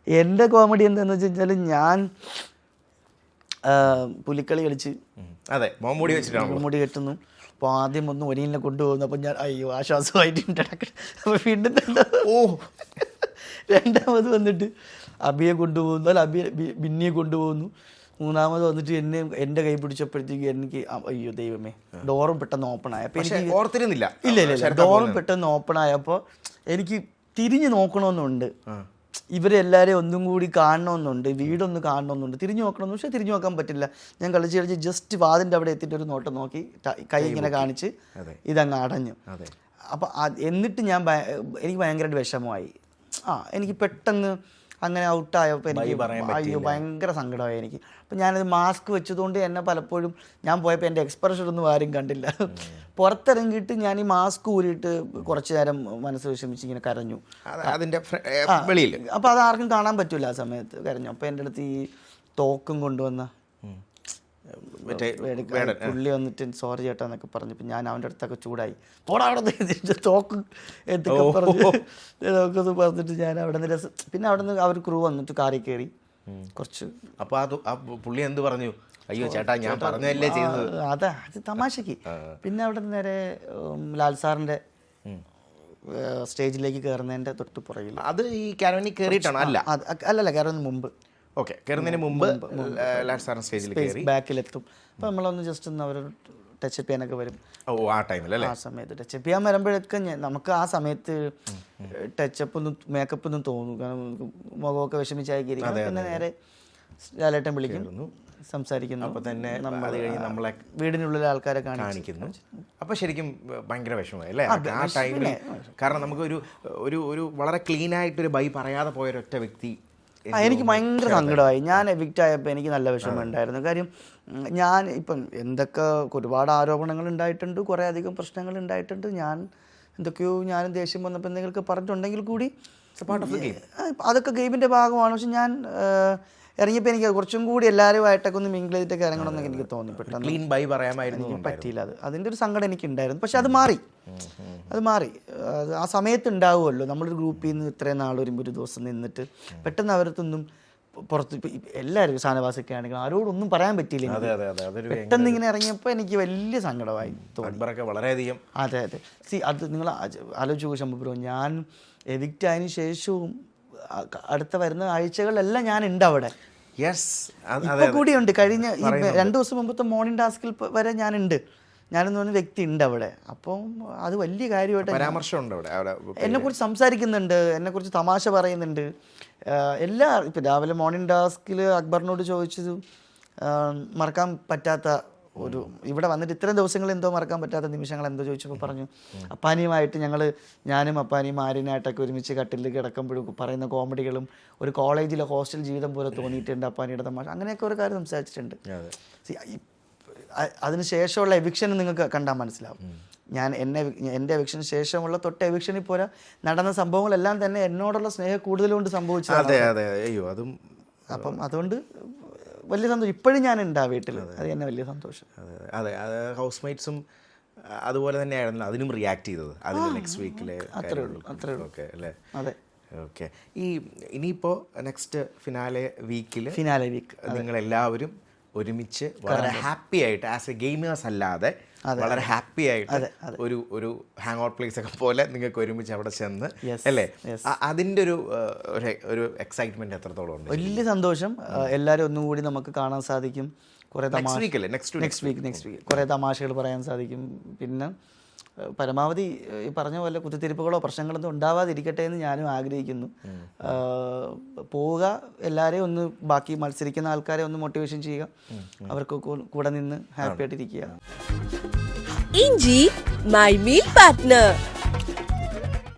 എൻ്റെ കോമഡി എന്താണെന്ന് വെച്ച് കഴിഞ്ഞാൽ ഞാൻ പുലിക്കളി കളിച്ച് മുടി കെട്ടുന്നു. അപ്പോൾ ആദ്യം ഒന്ന് ഒനിലിനെ കൊണ്ടുപോകുന്നു. അപ്പം ഞാൻ അയ്യോ ആശ്വാസമായിട്ട് അപ്പോൾ വീണ്ടും രണ്ടാമത് വന്നിട്ട് അബിയെ കൊണ്ടുപോകുന്നു, അല്ല ബിന്നിയെ കൊണ്ടുപോകുന്നു. മൂന്നാമത് വന്നിട്ട് എൻ്റെ കൈ പിടിച്ചപ്പോഴത്തേക്ക് എനിക്ക് അയ്യോ ദൈവമേ, ഡോറും പെട്ടെന്ന് ഓപ്പൺ ആയപ്പോൾ എനിക്ക് ഓർത്തിരുന്നില്ല. ഇല്ല ഡോറും പെട്ടെന്ന് ഓപ്പൺ ആയപ്പോൾ എനിക്ക് തിരിഞ്ഞു നോക്കണമെന്നുണ്ട്, ഇവരെല്ലാവരെയും ഒന്നും കൂടി കാണണമെന്നുണ്ട്, വീടൊന്ന് കാണണമെന്നുണ്ട്, തിരിഞ്ഞു നോക്കണമെന്ന്. പക്ഷേ തിരിഞ്ഞു നോക്കാൻ പറ്റില്ല. ഞാൻ കളിച്ച് ജസ്റ്റ് വാതിൻ്റെ അവിടെ എത്തിയിട്ട് ഒരു നോട്ടം നോക്കി കൈ ഇങ്ങനെ കാണിച്ച് ഇതങ്ങ് അടഞ്ഞു. അപ്പം എന്നിട്ട് എനിക്ക് ഭയങ്കരമായിട്ട് വിഷമമായി. എനിക്ക് പെട്ടെന്ന് അങ്ങനെ ഔട്ടായപ്പോൾ എനിക്ക് അയ്യോ ഭയങ്കര സങ്കടമായി എനിക്ക്. അപ്പം ഞാനത് മാസ്ക് വെച്ചതുകൊണ്ട് എന്നെ പലപ്പോഴും ഞാൻ പോയപ്പോൾ എൻ്റെ എക്സ്പ്രഷൻ ഒന്നും ആരും കണ്ടില്ല. പുറത്തിറങ്ങിയിട്ട് ഞാൻ ഈ മാസ്ക് ഊരിയിട്ട് കുറച്ച് നേരം മനസ്സ് വിഷമിച്ച് ഇങ്ങനെ കരഞ്ഞു. അതിൻ്റെ വെളിയിൽ അപ്പോൾ അത് ആർക്കും കാണാൻ പറ്റില്ല. ആ സമയത്ത് കരഞ്ഞു. അപ്പോൾ എൻ്റെ അടുത്ത് ഈ തോക്കും കൊണ്ടുവന്ന പുള്ളി വന്നിട്ട് സോറി ചേട്ടാ എന്നൊക്കെ പറഞ്ഞപ്പോൾ ഞാൻ അവൻ്റെ അടുത്തൊക്കെ ചൂടായി. പോടാ അവിടെ തോക്ക് എന്തൊക്കെ പറഞ്ഞിട്ട് ഞാൻ അവിടെ നിന്ന് പിന്നെ അവിടെ നിന്ന് അവർ ക്രൂ വന്നിട്ട് കാറിൽ കയറി കുറച്ച്. അപ്പോൾ അത് പുള്ളി എന്ത് പറഞ്ഞു? അയ്യോ ചേട്ടാ ഞാൻ പറഞ്ഞതല്ലേ ചെയ്തത്. അത് തമാശക്ക്. പിന്നെ അവിടെ നിന്ന് നേരെ ലാൽ സാറിൻ്റെ സ്റ്റേജിലേക്ക് കയറുന്നതിൻ്റെ തൊട്ട് പുറകിൽ. അത് ഈ കാരവനിൽ കയറിയിട്ടാണോ? അല്ല, അല്ലല്ല, കയറുന്നതിന് മുമ്പ്. ഓക്കെ, കയറുന്നതിന് മുമ്പ് ലാൽ സാറിന് സ്റ്റേജിൽ കയറി ബാക്കിലെത്തും. അപ്പോൾ നമ്മളൊന്ന് ജസ്റ്റ് ഒന്ന് അവർ ടച്ചപ്പ് ചെയ്യാനൊക്കെ വരും. ആ ടൈമിലല്ലേ? ആ സമയത്ത് ടച്ചപ്പ് ചെയ്യാൻ വരുമ്പോഴൊക്കെ നമുക്ക് ആ സമയത്ത് ടച്ചപ്പ് ഒന്നും മേക്കപ്പ് ഒന്നും തോന്നും. കാരണം മുഖമൊക്കെ വിഷമിച്ചായിരിക്കും. പിന്നെ നേരെ ലാലേട്ടൻ വിളിക്കും, സംസാരിക്കുന്നു. അപ്പോൾ തന്നെ അത് കഴിഞ്ഞ് നമ്മളെ വീടിനുള്ളിലെ ആൾക്കാരെ കാണിക്കുന്നു. അപ്പോൾ ശരിക്കും ഭയങ്കര വിഷമമായി അല്ലേ ആ ടൈമിൽ? കാരണം നമുക്കൊരു ഒരു ഒരു വളരെ ക്ലീൻ ആയിട്ടൊരു ബൈ പറയാതെ പോയൊരൊറ്റ വ്യക്തി. എനിക്ക് ഭയങ്കര സങ്കടമായി. ഞാൻ എവിക്റ്റ് ആയപ്പോൾ എനിക്ക് നല്ല വിഷമം ഉണ്ടായിരുന്നു. കാര്യം ഞാൻ ഇപ്പം എന്തൊക്കെ ഒരുപാട് ആരോപണങ്ങൾ ഉണ്ടായിട്ടുണ്ട്, കുറേ അധികം പ്രശ്നങ്ങൾ ഉണ്ടായിട്ടുണ്ട്. ഞാൻ എന്തൊക്കെയോ ഞാനും ദേഷ്യം വന്നപ്പോൾ എന്തെങ്കിലുമൊക്കെ പറഞ്ഞിട്ടുണ്ടെങ്കിൽ കൂടി അതൊക്കെ ഗെയിമിൻ്റെ ഭാഗമാണ്. പക്ഷെ ഞാൻ ഇറങ്ങിയപ്പോൾ എനിക്ക് കുറച്ചും കൂടി എല്ലാവരുമായിട്ടൊക്കെ ഒന്ന് മിങ്കിൾ ചെയ്തിട്ടൊക്കെ ഇറങ്ങണമെന്നൊക്കെ എനിക്ക് തോന്നി. പെട്ടെന്ന് ക്ലീൻ ബൈ പറയാമായിരുന്നു, എനിക്ക് പറ്റിയില്ല. അതിൻ്റെ ഒരു സങ്കടം എനിക്കുണ്ടായിരുന്നു. പക്ഷെ അത് മാറി. ആ സമയത്ത് ഉണ്ടാവുമല്ലോ. നമ്മളൊരു ഗ്രൂപ്പിൽ നിന്ന് ഇത്രയും നാൾ ഒരു ദിവസം നിന്നിട്ട് പെട്ടെന്ന് അവരത്തൊന്നും പുറത്ത് എല്ലാവരും ഷാനവാസൊക്കെ ആണെങ്കിൽ ആരോടൊന്നും പറയാൻ പറ്റിയില്ല. പെട്ടെന്ന് ഇങ്ങനെ ഇറങ്ങിയപ്പോൾ എനിക്ക് വലിയ സങ്കടമായി തോന്നി വളരെയധികം. അതെ. അത് നിങ്ങൾ ആലോചിച്ചു ശംഭു, ഞാൻ എവിക്റ്റ് ആയതിനു ശേഷവും അടുത്ത വരുന്ന ആഴ്ചകളിലെല്ലാം ഞാൻ ഉണ്ട് അവിടെ. ഇപ്പൊ കൂടിയുണ്ട്. കഴിഞ്ഞ ഈ 2 ദിവസം മുമ്പത്തെ മോർണിംഗ് ടാസ്കിൽ വരെ ഞാനുണ്ട്. ഞാനെന്ന് പറഞ്ഞ വ്യക്തി ഉണ്ട് അവിടെ. അപ്പം അത് വലിയ കാര്യമായിട്ട് എന്നെക്കുറിച്ച് സംസാരിക്കുന്നുണ്ട്, എന്നെക്കുറിച്ച് തമാശ പറയുന്നുണ്ട്. ഇപ്പം രാവിലെ മോർണിംഗ് ടാസ്കിൽ അക്ബറിനോട് ചോദിച്ചത് മറക്കാൻ പറ്റാത്ത ഒരു, ഇവിടെ വന്നിട്ട് ഇത്രയും ദിവസങ്ങൾ എന്തോ മറക്കാൻ പറ്റാത്ത നിമിഷങ്ങൾ എന്തോ ചോദിച്ചപ്പോൾ പറഞ്ഞു അപ്പാനിയുമായിട്ട് ഞാനും അപ്പാനിയും ആര്യനായിട്ടൊക്കെ ഒരുമിച്ച് കട്ടിൽ കിടക്കുമ്പോഴും പറയുന്ന കോമഡികളും ഒരു കോളേജിലെ ഹോസ്റ്റൽ ജീവിതം പോലെ തോന്നിയിട്ടുണ്ട് അപ്പാനിയുടെ തമാശ. അങ്ങനെയൊക്കെ ഒരു കാര്യം സംസാരിച്ചിട്ടുണ്ട്. അതിന് ശേഷമുള്ള എവിക്ഷൻ നിങ്ങൾക്ക് കണ്ടാൽ മനസ്സിലാവും. എൻ്റെ എവിക്ഷന് ശേഷമുള്ള തൊട്ട് എവിക്ഷനിൽ പോരാ നടന്ന സംഭവങ്ങളെല്ലാം തന്നെ എന്നോടുള്ള സ്നേഹം കൂടുതലുകൊണ്ട് സംഭവിച്ചത്. അപ്പം അതുകൊണ്ട് വലിയ സന്തോഷം. ഇപ്പോഴും ഞാനുണ്ട് ആ വീട്ടിൽ. അത് തന്നെ വലിയ സന്തോഷം. അതെ, ഹൗസ് മേറ്റ്സും അതുപോലെ തന്നെയായിരുന്നല്ലോ അതിനും റിയാക്ട് ചെയ്തത്. അതിന് നെക്സ്റ്റ് വീക്കിലെ അത്രേ ഉള്ളൂ. ഓക്കെ അല്ലേ? അതെ. ഓക്കെ. ഇനിയിപ്പോൾ നെക്സ്റ്റ് ഫിനാലെ വീക്ക് നിങ്ങളെല്ലാവരും ഒരുമിച്ച് വളരെ ഹാപ്പി ആയിട്ട് ആസ് എ ഗെയിമേഴ്സ് അല്ലാതെ വളരെ ഹാപ്പി ആയിട്ട് ഒരു ഹാങ് ഔട്ട് പ്ലേസ് ഒക്കെ പോലെ നിങ്ങൾക്ക് ഒരുമിച്ച് അവിടെ ചെന്ന് അല്ലേ, അതിൻ്റെ ഒരു എക്സൈറ്റ്മെന്റ് എത്രത്തോളം ഉണ്ട്? വലിയ സന്തോഷം. എല്ലാവരും ഒന്നുകൂടി നമുക്ക് കാണാൻ സാധിക്കും. കുറേ നെക്സ്റ്റ് വീക്ക് കുറേ തമാശകൾ പറയാൻ സാധിക്കും. പിന്നെ പരമാവധി ഈ പറഞ്ഞ പോലെ കുത്തിത്തിരിപ്പുകളോ പ്രശ്നങ്ങളൊന്നും ഉണ്ടാവാതിരിക്കട്ടെ എന്ന് ഞാനും ആഗ്രഹിക്കുന്നു. പോവുക, എല്ലാവരെയും ഒന്ന് ബാക്കി മത്സരിക്കുന്ന ആൾക്കാരെ ഒന്ന് മോട്ടിവേഷൻ ചെയ്യുക, അവർക്ക് കൂടെ നിന്ന് ഹാപ്പി ആയിട്ടിരിക്കുക. ഇഞ്ചി മൈ മീൽ പാർട്ട്ണർ.